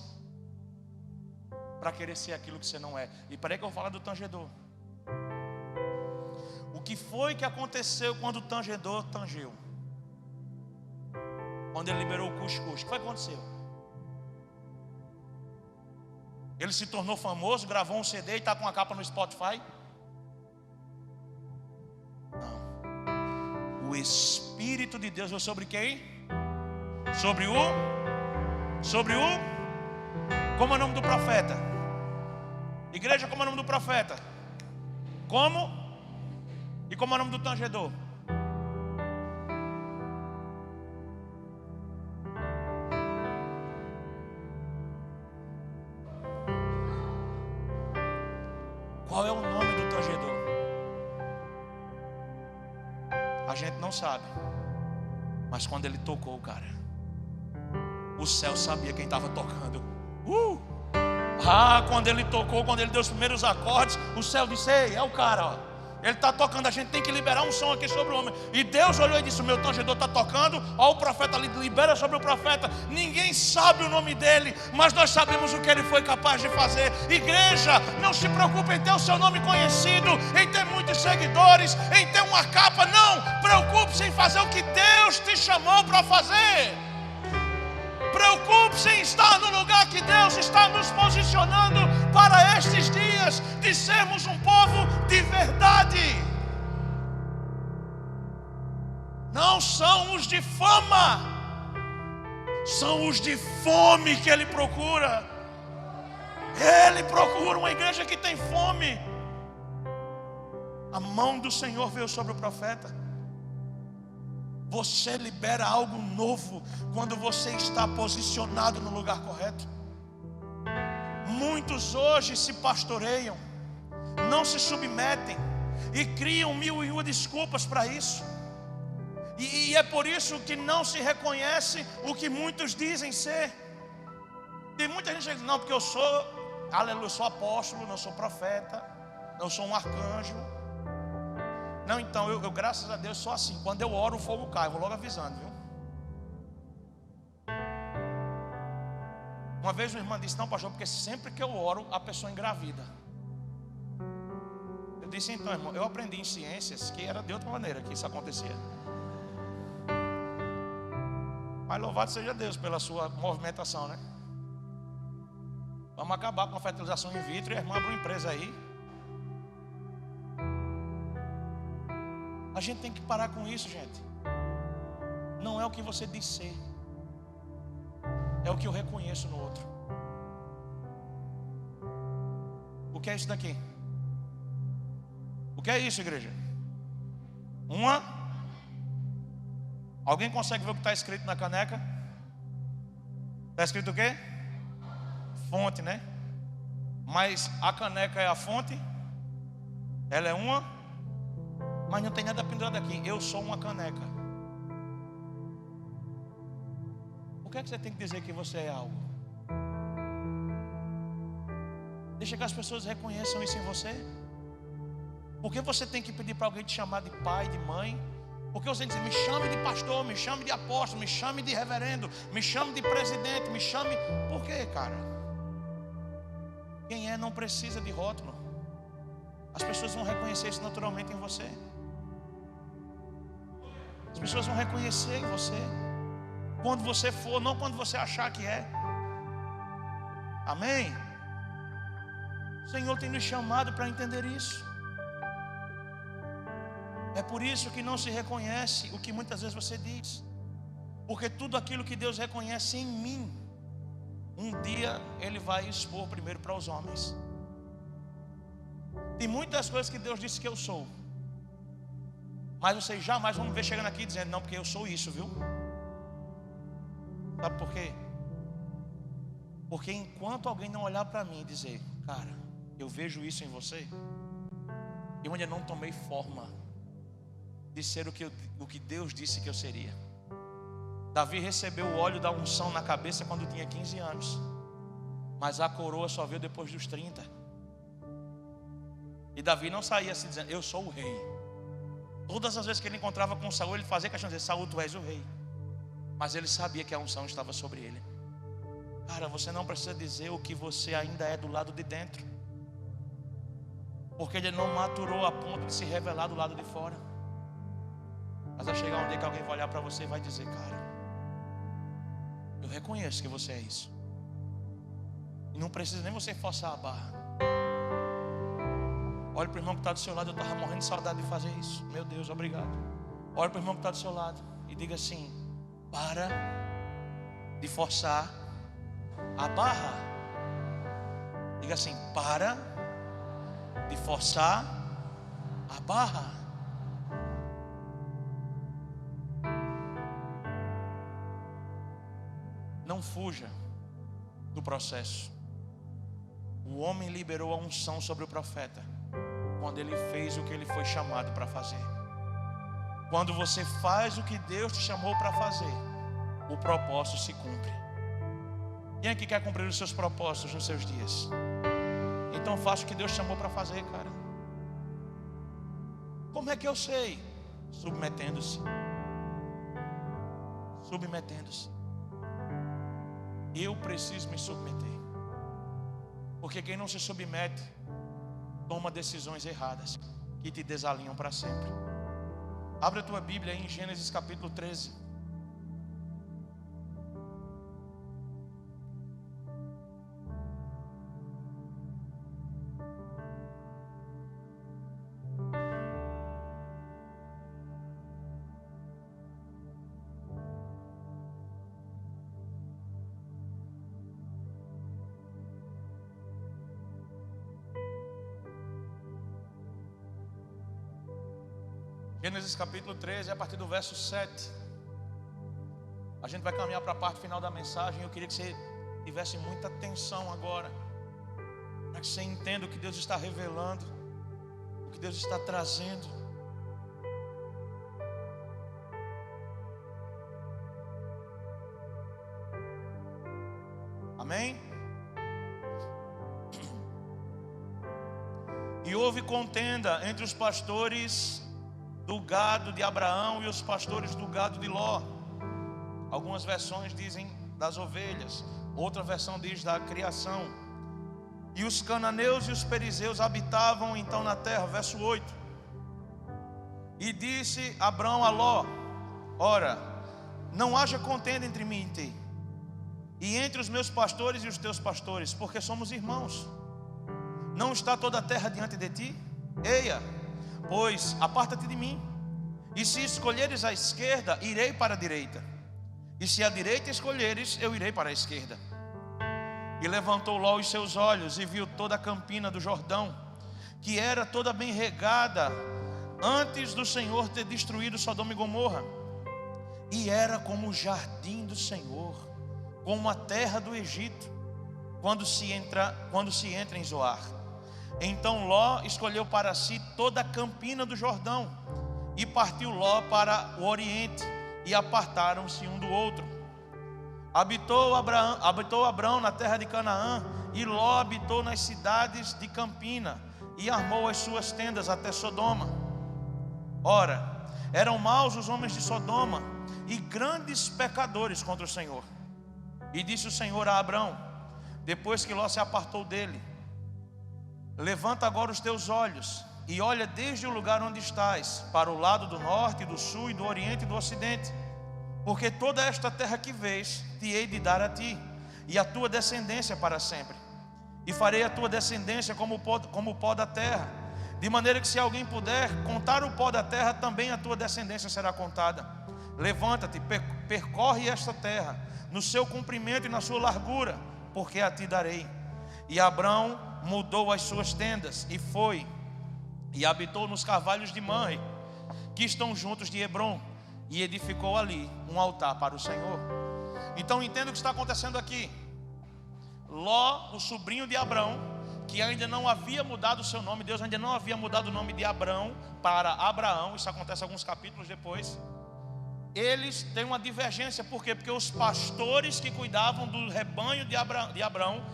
para querer ser aquilo que você não é. E peraí que eu vou falar do tangedor. O que foi que aconteceu quando o tangedor tangeu? Quando ele liberou o cuscuz, o que foi que aconteceu? Ele se tornou famoso, gravou um CD e está com a capa no Spotify? Não. O Espírito de Deus veio sobre quem? Sobre o? Como é o nome do profeta? Igreja, como é o nome do profeta? Como? E como é o nome do tangedor? gente não sabe. Mas quando ele tocou, cara, o céu sabia quem estava tocando. Quando ele tocou, quando ele deu os primeiros acordes, o céu disse: ei, é o cara, ó. Ele está tocando, a gente tem que liberar um som aqui sobre o homem. E Deus olhou e disse: o meu tangedor está tocando. Ó, o profeta ali, libera sobre o profeta. Ninguém sabe o nome dele, mas nós sabemos o que ele foi capaz de fazer. Igreja, não se preocupe em ter o seu nome conhecido, em ter muitos seguidores, em ter uma capa. Não, preocupe-se em fazer o que Deus te chamou para fazer. Preocupe-se em estar no lugar que Deus está nos posicionando para estes dias, de sermos um povo de verdade. Não são os de fama, são os de fome que Ele procura. Ele procura uma igreja que tem fome. A mão do Senhor veio sobre o profeta. Você libera algo novo quando você está posicionado no lugar correto. Muitos hoje se pastoreiam, não se submetem e criam mil e uma desculpas para isso. E é por isso que não se reconhece o que muitos dizem ser. Tem muita gente que diz: não, porque eu sou, aleluia, eu sou apóstolo, não sou profeta, não sou um arcanjo. Não, então, eu graças a Deus sou assim. Quando eu oro, o fogo cai. Eu vou logo avisando, viu? Uma vez uma irmã disse: não, pastor, porque sempre que eu oro, a pessoa engravida. Eu disse: então, irmão, eu aprendi em ciências que era de outra maneira que isso acontecia. Mas louvado seja Deus pela sua movimentação, né? Vamos acabar com a fertilização in vitro. E a irmã abre uma empresa aí. A gente tem que parar com isso, gente. Não é o que você diz ser, é o que eu reconheço no outro. O que é isso daqui? O que é isso, igreja? Alguém consegue ver o que está escrito na caneca? Está escrito o quê? Fonte, né? Mas a caneca é a fonte? Ela é uma? Mas não tem nada pendurado aqui. Eu sou uma caneca. O que é que você tem que dizer que você é algo? Deixa que as pessoas reconheçam isso em você. Por que você tem que pedir para alguém te chamar de pai, de mãe? Por que você tem que dizer: me chame de pastor, me chame de apóstolo, me chame de reverendo, me chame de presidente, me chame... Por quê, cara? Quem é não precisa de rótulo. As pessoas vão reconhecer isso naturalmente em você. As pessoas vão reconhecer em você quando você for, não quando você achar que é. Amém? O Senhor tem nos chamado para entender isso. É por isso que não se reconhece o que muitas vezes você diz, porque tudo aquilo que Deus reconhece em mim, um dia Ele vai expor primeiro para os homens. Tem muitas coisas que Deus disse que eu sou, mas vocês jamais vão me ver chegando aqui dizendo: não, porque eu sou isso, viu? Sabe por quê? Porque enquanto alguém não olhar para mim e dizer: cara, eu vejo isso em você, eu ainda não tomei forma de ser o que Deus disse que eu seria. Davi recebeu o óleo da unção na cabeça quando tinha 15 anos, mas a coroa só veio depois dos 30. E Davi não saía assim dizendo: eu sou o rei. Todas as vezes que ele encontrava com Saul, ele fazia questão de dizer: Saul, tu és o rei. Mas ele sabia que a unção estava sobre ele. Cara, você não precisa dizer o que você ainda é do lado de dentro, porque ele não maturou a ponto de se revelar do lado de fora. Mas vai chegar um dia que alguém vai olhar para você e vai dizer: cara, eu reconheço que você é isso. E não precisa nem você forçar a barra. Olha para o irmão que está do seu lado: eu estava morrendo de saudade de fazer isso. Meu Deus, obrigado. Olha para o irmão que está do seu lado e diga assim: para de forçar a barra. Diga assim: para de forçar a barra. Não fuja do processo. O homem liberou a unção sobre o profeta quando ele fez o que ele foi chamado para fazer. Quando você faz o que Deus te chamou para fazer, o propósito se cumpre. Quem é que quer cumprir os seus propósitos nos seus dias? Então faça o que Deus te chamou para fazer, cara. Como é que eu sei? Submetendo-se. Submetendo-se. Eu preciso me submeter. Porque quem não se submete toma decisões erradas que te desalinham para sempre. Abre a tua Bíblia aí em Gênesis capítulo 13. Gênesis capítulo 13, a partir do verso 7. A gente vai caminhar para a parte final da mensagem. Eu queria que você tivesse muita atenção agora, para que você entenda o que Deus está revelando, o que Deus está trazendo. Amém? E houve contenda entre os pastores do gado de Abraão e os pastores do gado de Ló. Algumas versões dizem das ovelhas, outra versão diz da criação. E os cananeus e os perizeus habitavam então na terra. Verso 8. E disse Abrão a Ló: ora, não haja contenda entre mim e ti, e entre os meus pastores e os teus pastores, porque somos irmãos. Não está toda a terra diante de ti? Eia, pois aparta-te de mim, e se escolheres a esquerda, irei para a direita, e se a direita escolheres, eu irei para a esquerda. E levantou Ló os seus olhos e viu toda a campina do Jordão, que era toda bem regada, antes do Senhor ter destruído Sodoma e Gomorra, e era como o jardim do Senhor, como a terra do Egito, quando se entra em Zoar. Então Ló escolheu para si toda a campina do Jordão, e partiu Ló para o oriente, e apartaram-se um do outro. Habitou Abrão na terra de Canaã, e Ló habitou nas cidades de campina, e armou as suas tendas até Sodoma. Ora, eram maus os homens de Sodoma, e grandes pecadores contra o Senhor. E disse o Senhor a Abrão, depois que Ló se apartou dele: levanta agora os teus olhos e olha desde o lugar onde estás, para o lado do norte, do sul, e do oriente e do ocidente, porque toda esta terra que vês, te hei de dar a ti, e a tua descendência para sempre. E farei a tua descendência como o pó da terra, de maneira que se alguém puder contar o pó da terra, também a tua descendência será contada. Levanta-te, percorre esta terra, no seu comprimento e na sua largura, porque a ti darei. E Abrão mudou as suas tendas e foi e habitou nos carvalhos de Manre, que estão juntos de Hebrom, e edificou ali um altar para o Senhor. Então entenda o que está acontecendo aqui. Ló, o sobrinho de Abrão, que ainda não havia mudado o seu nome, Deus ainda não havia mudado o nome de Abrão para Abraão, isso acontece alguns capítulos depois. Eles têm uma divergência, por quê? Porque os pastores que cuidavam do rebanho de Abrão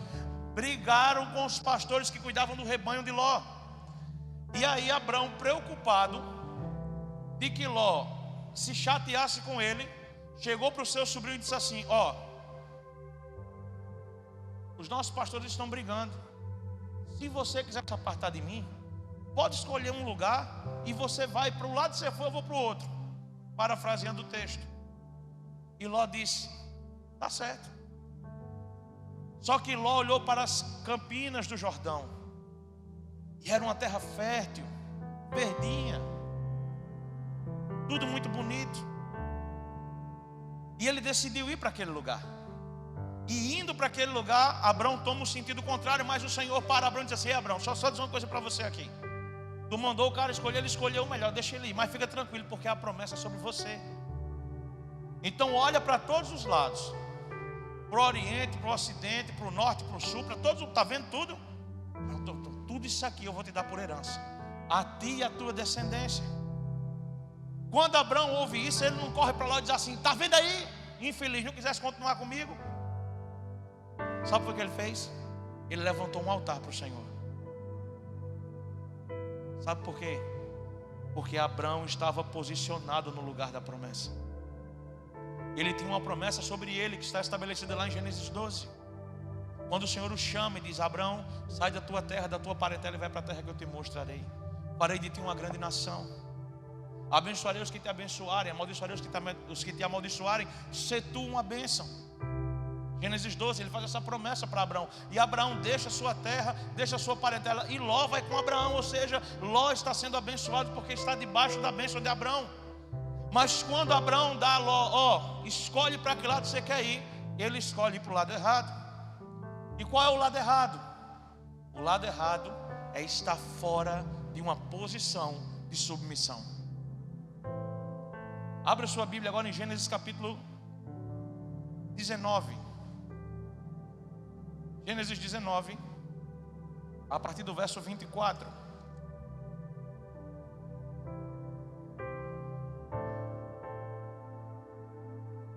brigaram com os pastores que cuidavam do rebanho de Ló. E aí Abrão, preocupado de que Ló se chateasse com ele, chegou para o seu sobrinho e disse assim: ó, os nossos pastores estão brigando, se você quiser se apartar de mim, pode escolher um lugar e você vai para o lado que você for, eu vou para o outro. Parafraseando o texto. E Ló disse: tá certo. Só que Ló olhou para as campinas do Jordão, e era uma terra fértil, verdinha, tudo muito bonito. E ele decidiu ir para aquele lugar. E indo para aquele lugar, Abrão toma um sentido contrário, mas o Senhor para Abrão e diz assim: Abrão, só dizer uma coisa para você aqui. Tu mandou o cara escolher, ele escolheu o melhor, deixa ele ir, mas fica tranquilo, porque a promessa é sobre você. Então olha para todos os lados, para o oriente, para o ocidente, para o norte, para o sul, para todos, está vendo tudo? Tudo isso aqui eu vou te dar por herança, a ti e a tua descendência. Quando Abraão ouve isso, ele não corre para lá e diz assim: está vendo aí, infeliz, não quisesse continuar comigo? Sabe o que ele fez? Ele levantou um altar para o Senhor. Sabe por quê? Porque Abraão estava posicionado no lugar da promessa. Ele tinha uma promessa sobre ele que está estabelecida lá em Gênesis 12. Quando o Senhor o chama e diz: Abraão, sai da tua terra, da tua parentela e vai para a terra que eu te mostrarei. Farei de ti uma grande nação. Abençoarei os que te abençoarem, amaldiçoarei os que te amaldiçoarem. Se tu uma bênção. Gênesis 12, ele faz essa promessa para Abraão. E Abraão deixa a sua terra, deixa a sua parentela, e Ló vai com Abraão. Ou seja, Ló está sendo abençoado porque está debaixo da bênção de Abraão. Mas quando Abraão dá a Ló, escolhe para que lado você quer ir, ele escolhe para o lado errado. E qual é o lado errado? O lado errado é estar fora de uma posição de submissão. Abra sua Bíblia agora em Gênesis capítulo 19. Gênesis 19, a partir do verso 24.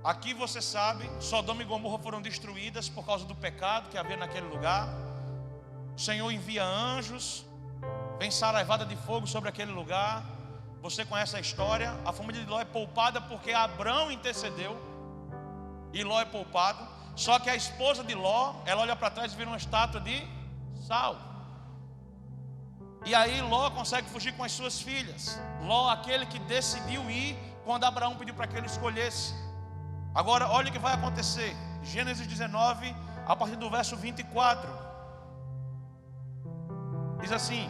Aqui você sabe, Sodoma e Gomorra foram destruídas por causa do pecado que havia naquele lugar. O Senhor envia anjos, vem saraivada de fogo sobre aquele lugar. Você conhece a história. A família de Ló é poupada porque Abrão intercedeu e Ló é poupado. Só que a esposa de Ló, ela olha para trás e vira uma estátua de sal. E aí Ló consegue fugir com as suas filhas. Ló, aquele que decidiu ir quando Abraão pediu para que ele escolhesse. Agora olha o que vai acontecer. Gênesis 19, a partir do verso 24. Diz assim: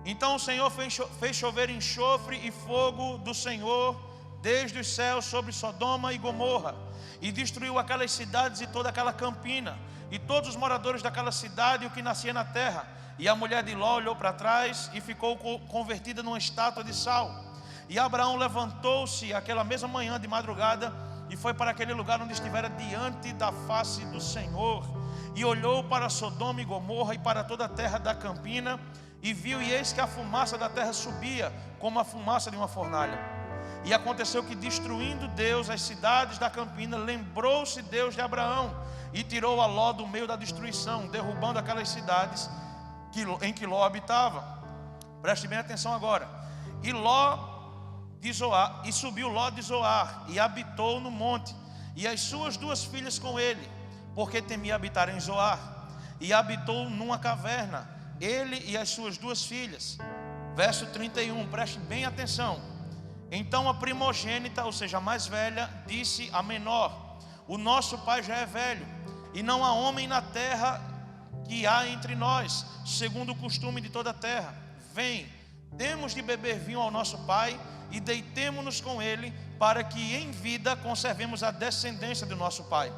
então o Senhor fez chover enxofre e fogo do Senhor desde os céus sobre Sodoma e Gomorra, e destruiu aquelas cidades e toda aquela campina, e todos os moradores daquela cidade e o que nascia na terra. E a mulher de Ló olhou para trás e ficou convertida numa estátua de sal. E Abraão levantou-se aquela mesma manhã de madrugada e foi para aquele lugar onde estivera diante da face do Senhor, e olhou para Sodoma e Gomorra e para toda a terra da campina, e viu, e eis que a fumaça da terra subia como a fumaça de uma fornalha. E aconteceu que, destruindo Deus as cidades da campina, lembrou-se Deus de Abraão e tirou a Ló do meio da destruição, derrubando aquelas cidades em que Ló habitava. Preste bem atenção agora. E subiu Ló de Zoar e habitou no monte, e as suas duas filhas com ele, porque temia habitar em Zoar. E habitou numa caverna, ele e as suas duas filhas. Verso 31, preste bem atenção. Então a primogênita, ou seja, a mais velha, disse à menor: o nosso pai já é velho, e não há homem na terra que há entre nós, segundo o costume de toda a terra. Vem, demos de beber vinho ao nosso pai e deitemo-nos com ele, para que em vida conservemos a descendência do nosso pai.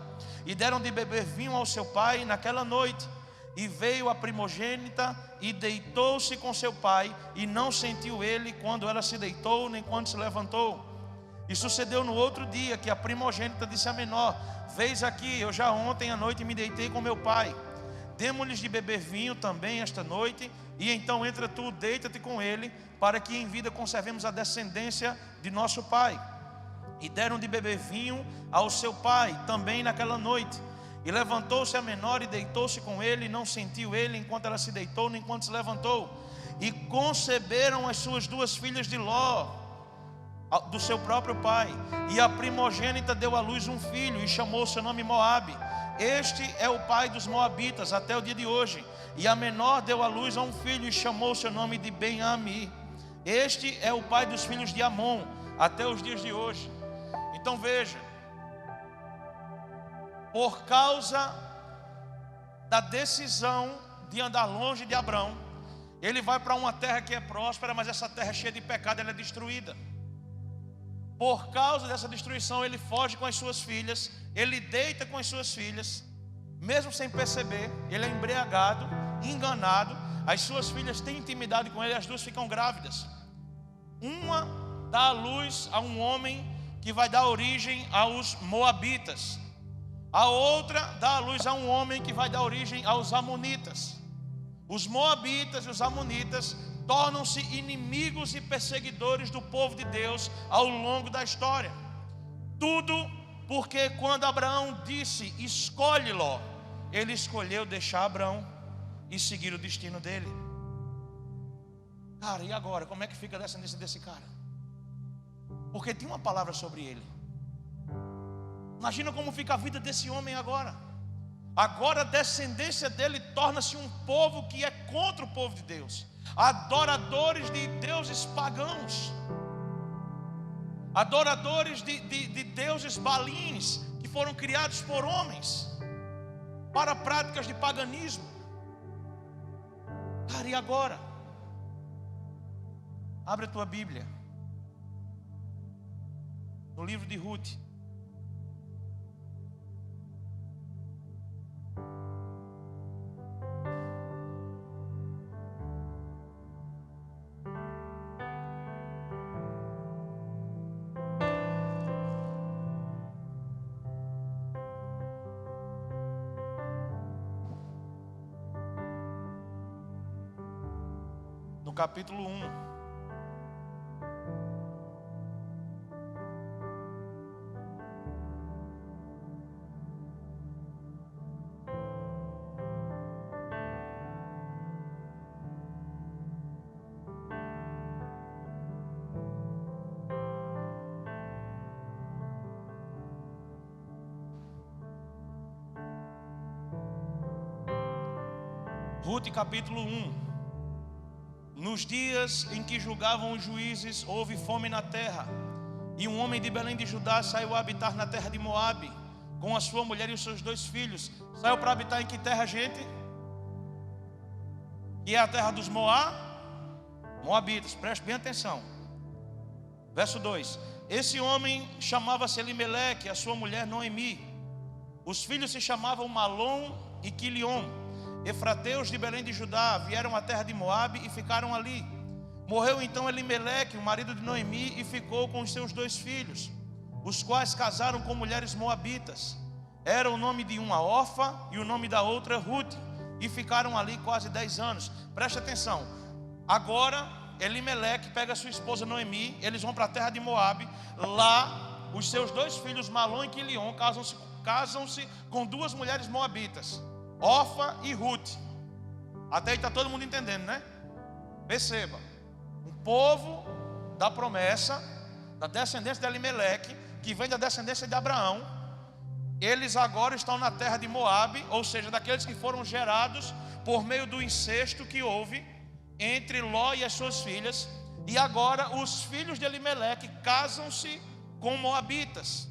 E deram de beber vinho ao seu pai naquela noite. E veio a primogênita e deitou-se com seu pai, e não sentiu ele quando ela se deitou, nem quando se levantou. E sucedeu no outro dia que a primogênita disse à menor: vês aqui, eu já ontem à noite me deitei com meu pai. Demo-lhes de beber vinho também esta noite, e então entra tu, deita-te com ele, para que em vida conservemos a descendência de nosso pai. E deram de beber vinho ao seu pai também naquela noite. E levantou-se a menor e deitou-se com ele, e não sentiu ele enquanto ela se deitou, nem enquanto se levantou. E conceberam as suas duas filhas de Ló, do seu próprio pai. E a primogênita deu à luz um filho, e chamou seu nome Moabe. Este é o pai dos moabitas até o dia de hoje. E a menor deu à luz a um filho, e chamou seu nome de Ben-Ami. Este é o pai dos filhos de Amon até os dias de hoje. Então veja, por causa da decisão de andar longe de Abrão, ele vai para uma terra que é próspera, mas essa terra é cheia de pecado, ela é destruída. Por causa dessa destruição, ele foge com as suas filhas, ele deita com as suas filhas, mesmo sem perceber. Ele é embriagado, enganado. As suas filhas têm intimidade com ele, as duas ficam grávidas. Uma dá à luz a um homem que vai dar origem aos moabitas. A outra dá à luz a um homem que vai dar origem aos amonitas. Os moabitas e os amonitas tornam-se inimigos e perseguidores do povo de Deus ao longo da história. Tudo porque quando Abraão disse: escolhe Ló, ele escolheu deixar Abraão e seguir o destino dele. Cara, e agora? Como é que fica a descendência desse cara? Porque tinha uma palavra sobre ele. Imagina como fica a vida desse homem agora. Agora a descendência dele torna-se um povo que é contra o povo de Deus, adoradores de deuses pagãos, adoradores de deuses balins, que foram criados por homens para práticas de paganismo. Cara, e agora? Abre a tua Bíblia no livro de Ruth. No capítulo 1. Ruth capítulo 1. Nos dias em que julgavam os juízes, houve fome na terra, e um homem de Belém de Judá saiu a habitar na terra de Moabe, com a sua mulher e os seus 2 filhos. Saiu para habitar em que terra, gente? Que é a terra dos Moabitas. Preste bem atenção. Verso 2. Esse homem chamava-se Elimeleque, a sua mulher Noemi. Os filhos se chamavam Malom e Quilion. Efrateus de Belém de Judá vieram à terra de Moabe e ficaram ali. Morreu então Elimeleque, o marido de Noemi, e ficou com os seus 2 filhos, os quais casaram com mulheres moabitas. Era o nome de uma Orfa e o nome da outra Ruth, e ficaram ali quase 10 anos. Preste atenção. Agora Elimeleque pega sua esposa Noemi, eles vão para a terra de Moabe. Lá os seus 2 filhos Malom e Quilion casam-se com 2 mulheres moabitas, Orfa e Ruth. Até aí está todo mundo entendendo, né? Perceba, um povo da promessa, da descendência de Elimeleque, que vem da descendência de Abraão. Eles agora estão na terra de Moabe, ou seja, daqueles que foram gerados por meio do incesto que houve entre Ló e as suas filhas. E agora os filhos de Elimeleque casam-se com moabitas.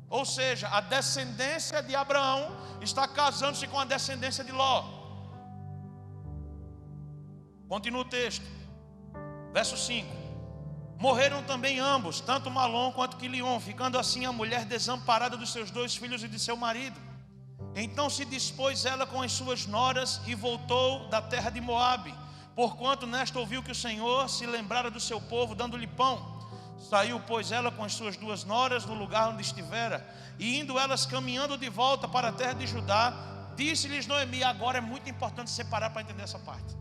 Ou seja, a descendência de Abraão está casando-se com a descendência de Ló. Continua o texto. Verso 5. Morreram também ambos, tanto Malom quanto Quilion, ficando assim a mulher desamparada dos seus 2 filhos e de seu marido. Então se dispôs ela com as suas noras e voltou da terra de Moabe, porquanto nesta ouviu que o Senhor se lembrara do seu povo, dando-lhe pão. Saiu, pois, ela com as suas 2 noras do lugar onde estivera, e indo elas caminhando de volta para a terra de Judá, disse-lhes Noemi. Agora é muito importante separar para entender essa parte.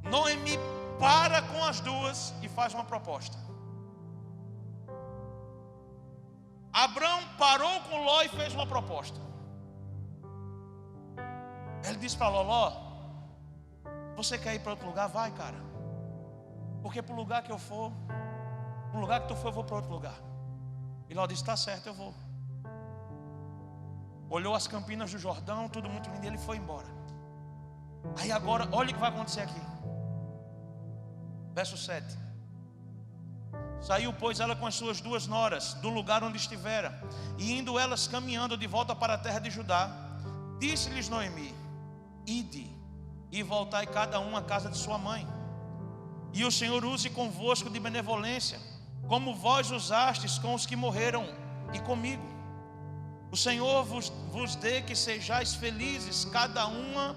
Noemi para com as 2 e faz uma proposta. Abraão parou com Ló e fez uma proposta. Ele disse para Ló: você quer ir para outro lugar? Vai, cara. Porque para o lugar que eu for, para o lugar que tu for, eu vou para outro lugar. E Ló disse: está certo, eu vou. Olhou as campinas do Jordão, tudo muito lindo, e ele foi embora. Aí agora, olha o que vai acontecer aqui. Verso 7. Saiu, pois, ela com as suas 2 noras do lugar onde estivera, e indo elas caminhando de volta para a terra de Judá, disse-lhes Noemi: ide e voltai cada um à casa de sua mãe, e o Senhor use convosco de benevolência, como vós usastes com os que morreram e comigo. O Senhor vos dê que sejais felizes, cada uma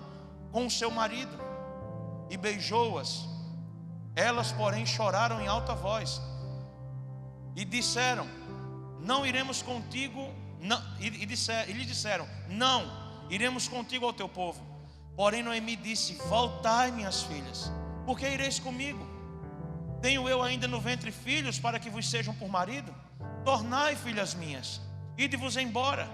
com o seu marido. E beijou-as. Elas, porém, choraram em alta voz e disseram: não iremos contigo. Não, e lhe disseram: não iremos contigo ao teu povo. Porém Noemi disse: voltai, minhas filhas, porque ireis comigo? Tenho eu ainda no ventre filhos para que vos sejam por marido? Tornai, filhas minhas, ide-vos embora,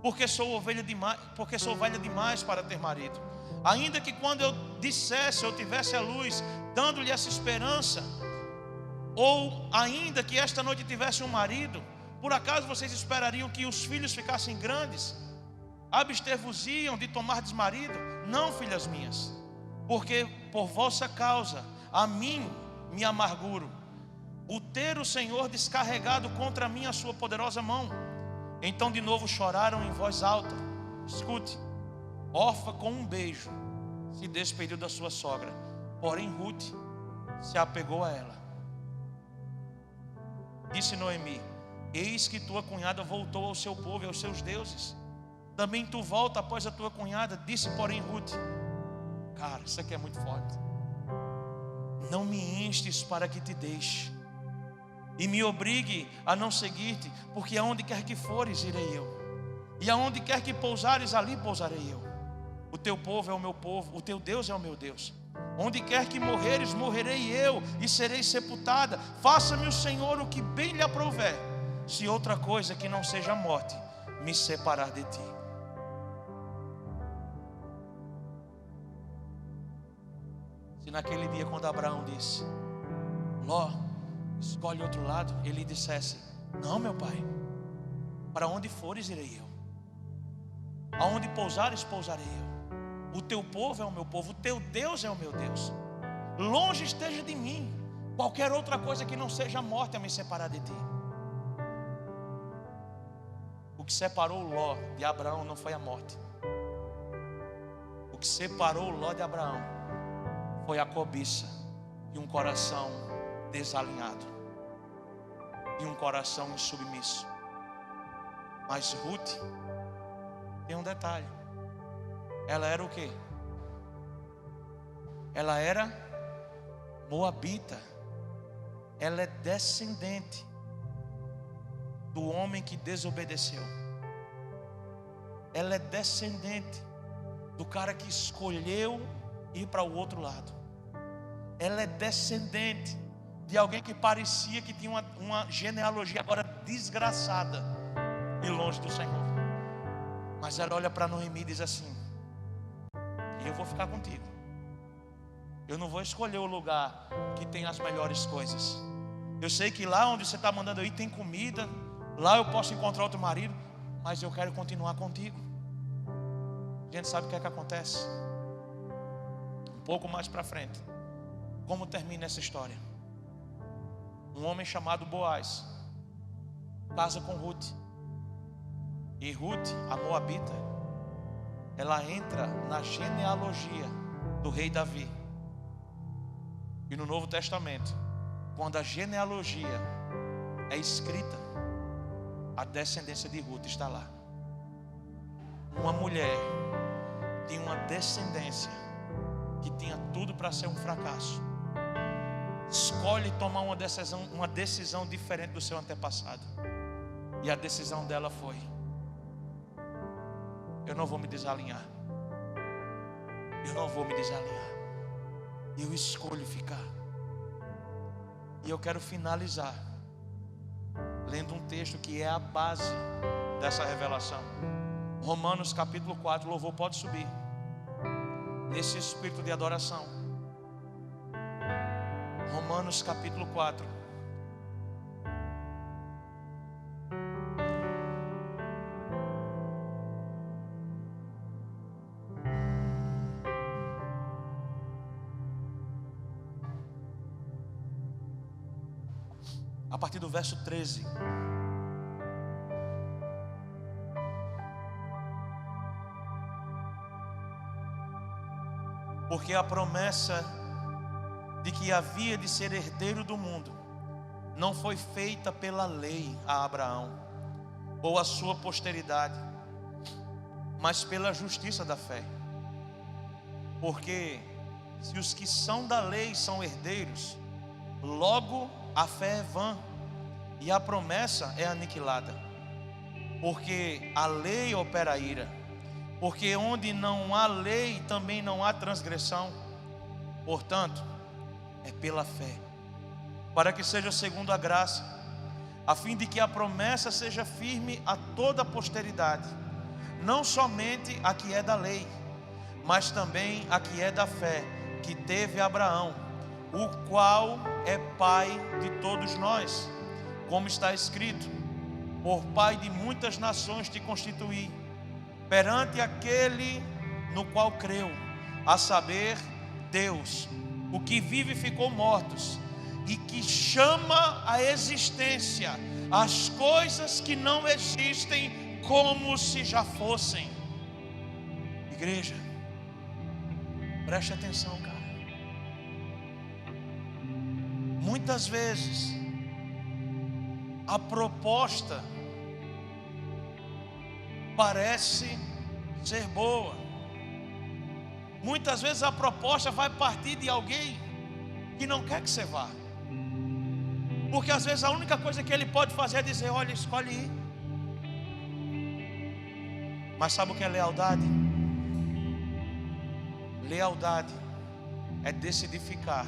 porque sou velha demais para ter marido. Ainda que quando eu dissesse, eu tivesse a luz, dando-lhe essa esperança, ou ainda que esta noite tivesse um marido, por acaso vocês esperariam que os filhos ficassem grandes? Abster-vos-iam de tomar desmarido? Não, filhas minhas, porque por vossa causa a mim me amarguro, o ter o Senhor descarregado contra mim a sua poderosa mão. Então de novo choraram em voz alta. Escute: Orfa com um beijo se despediu da sua sogra, porém Ruth se apegou a ela. Disse Noemi: eis que tua cunhada voltou ao seu povo e aos seus deuses. Também tu volta após a tua cunhada. Disse porém Ruth: cara, isso aqui é muito forte. Não me instes para que te deixe e me obrigue a não seguir-te, porque aonde quer que fores, irei eu, e aonde quer que pousares, ali pousarei eu. O teu povo é o meu povo, o teu Deus é o meu Deus. Onde quer que morreres, morrerei eu e serei sepultada. Faça-me o Senhor o que bem lhe aprouver, se outra coisa que não seja a morte me separar de ti. Se naquele dia, quando Abraão disse: Ló, escolhe outro lado, ele dissesse: não, meu pai, para onde fores irei eu, aonde pousares pousarei eu. O teu povo é o meu povo, o teu Deus é o meu Deus. Longe esteja de mim qualquer outra coisa que não seja a morte a me separar de ti. O que separou Ló de Abraão não foi a morte. O que separou Ló de Abraão foi a cobiça e um coração desalinhado e um coração insubmisso. Mas Ruth tem um detalhe. Ela era o quê? Ela era moabita. Ela é descendente do homem que desobedeceu. Ela é descendente do cara que escolheu ir para o outro lado. Ela é descendente de alguém que parecia que tinha uma genealogia agora desgraçada e longe do Senhor. Mas ela olha para Noemi e diz assim: eu vou ficar contigo. Eu não vou escolher o lugar que tem as melhores coisas. Eu sei que lá onde você está mandando eu ir tem comida, lá eu posso encontrar outro marido, mas eu quero continuar contigo. A gente sabe o que é que acontece um pouco mais para frente. Como termina essa história? Um homem chamado Boaz casa com Ruth. E Ruth, a moabita, ela entra na genealogia do rei Davi. E no Novo Testamento, quando a genealogia é escrita, a descendência de Ruth está lá. Uma mulher tinha uma descendência que tinha tudo para ser um fracasso. Escolhe tomar uma decisão diferente do seu antepassado. E a decisão dela foi: eu não vou me desalinhar. Eu não vou me desalinhar. Eu escolho ficar. E eu quero finalizar lendo um texto que é a base dessa revelação. Romanos capítulo 4. Louvor pode subir. Nesse espírito de adoração. Romanos capítulo 4. A partir do verso 13. Porque a promessa de que havia de ser herdeiro do mundo não foi feita pela lei a Abraão ou a sua posteridade, mas pela justiça da fé. Porque se os que são da lei são herdeiros, logo a fé é vã e a promessa é aniquilada. Porque a lei opera a ira, porque onde não há lei, também não há transgressão. Portanto, é pela fé, para que seja segundo a graça, a fim de que a promessa seja firme a toda a posteridade, não somente a que é da lei, mas também a que é da fé, que teve Abraão, o qual é pai de todos nós, como está escrito: por pai de muitas nações te constituí, perante aquele no qual creu, a saber, Deus, o que vivificou mortos, e que chama à existência as coisas que não existem, como se já fossem. Igreja, preste atenção, cara. Muitas vezes a proposta parece ser boa. Muitas vezes a proposta vai partir de alguém que não quer que você vá, porque às vezes a única coisa que ele pode fazer é dizer: olha, escolhe ir. Mas sabe o que é lealdade? Lealdade é decidir ficar,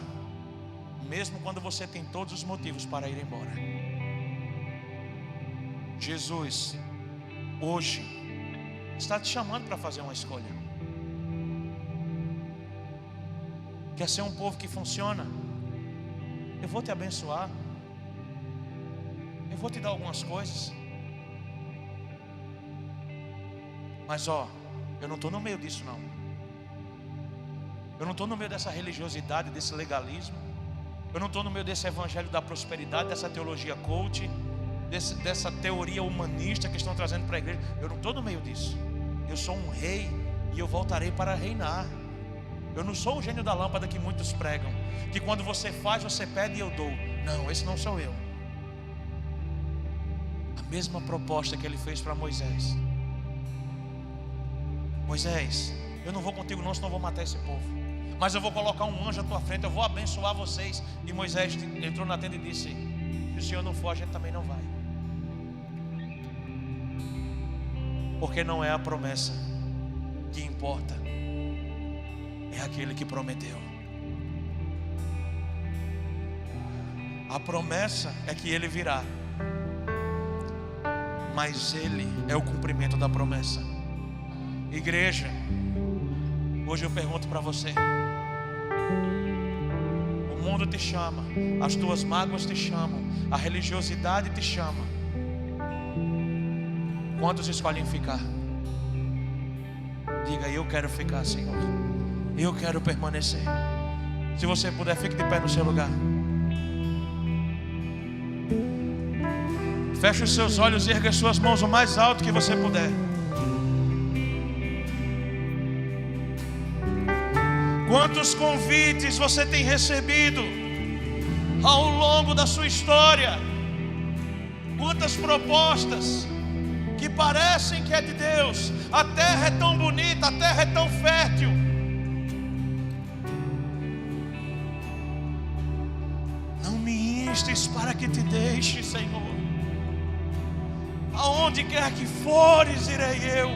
mesmo quando você tem todos os motivos para ir embora. Jesus hoje está te chamando para fazer uma escolha. Quer ser um povo que funciona? Eu vou te abençoar, eu vou te dar algumas coisas, mas eu não estou no meio disso não. Eu não estou no meio dessa religiosidade, desse legalismo. Eu não estou no meio desse evangelho da prosperidade, dessa teologia coach, dessa teoria humanista que estão trazendo para a igreja. Eu não estou no meio disso. Eu sou um rei e eu voltarei para reinar. Eu não sou o gênio da lâmpada que muitos pregam, que quando você faz, você pede e eu dou. Não, esse não sou eu. A mesma proposta que ele fez para Moisés: Moisés, eu não vou contigo não, senão eu vou matar esse povo, mas eu vou colocar um anjo à tua frente, eu vou abençoar vocês. E Moisés entrou na tenda e disse: se o Senhor não for, a gente também não vai. Porque não é a promessa que importa, é aquele que prometeu. A promessa é que ele virá, mas ele é o cumprimento da promessa. Igreja, hoje eu pergunto para você: o mundo te chama, as tuas mágoas te chamam, a religiosidade te chama. Quantos escolhem ficar? Diga: eu quero ficar, Senhor, eu quero permanecer. Se você puder, fique de pé no seu lugar. Feche os seus olhos e erga as suas mãos o mais alto que você puder. Quantos convites você tem recebido ao longo da sua história? Quantas propostas que parecem que é de Deus. A terra é tão bonita, a terra é tão fértil. Não me instes para que te deixe, Senhor. Aonde quer que fores, irei eu.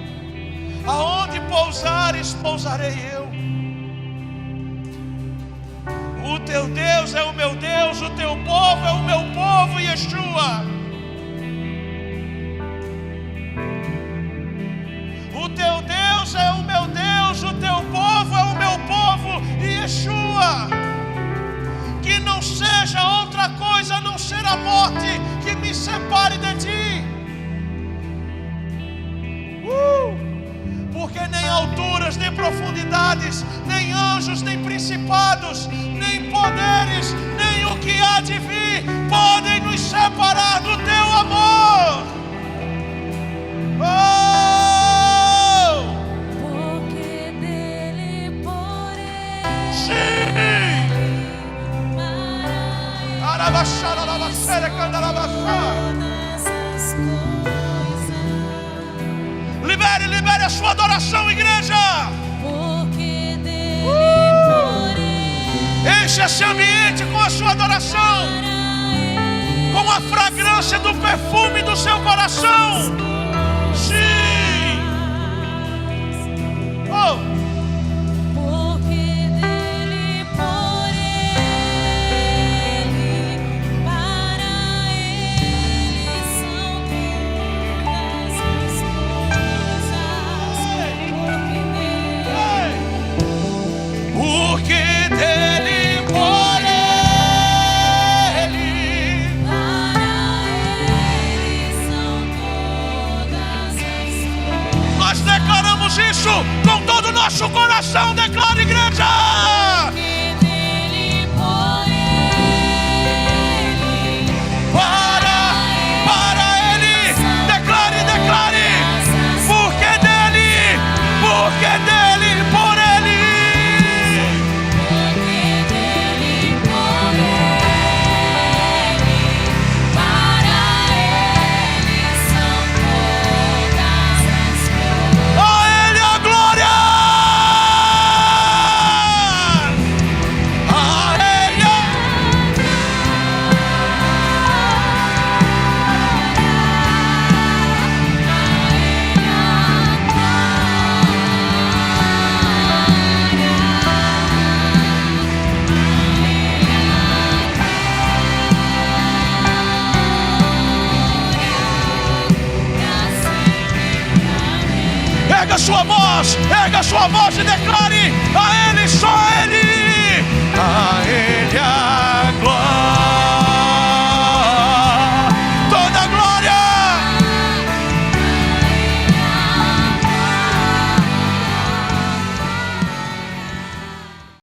Aonde pousares, pousarei eu. O teu Deus é o meu Deus, o teu povo é o meu povo, Yeshua. O teu Deus é o meu Deus, o teu povo é o meu povo, Yeshua. Que não seja outra coisa a não ser a morte que me separe de ti. Porque nem alturas, nem profundidades, nem anjos, nem principados, nem poderes, nem o que há de vir podem nos separar do teu amor. Porque dele porém. Sim. Arabaxara, arabaxara, candarabaxara. Libere a sua adoração, igreja. Porque dele porém. Enche esse ambiente com a sua adoração, com a fragrância do perfume do seu coração. Sim. nosso coração. Declara, igreja. Porque dele, por ele, Para ele. Declare, declare. Porque dele, por ele. porque dele, por ele, para ele são todas as coisas. A ele a glória. A ele Erga a sua voz e declare a ele, só a ele. A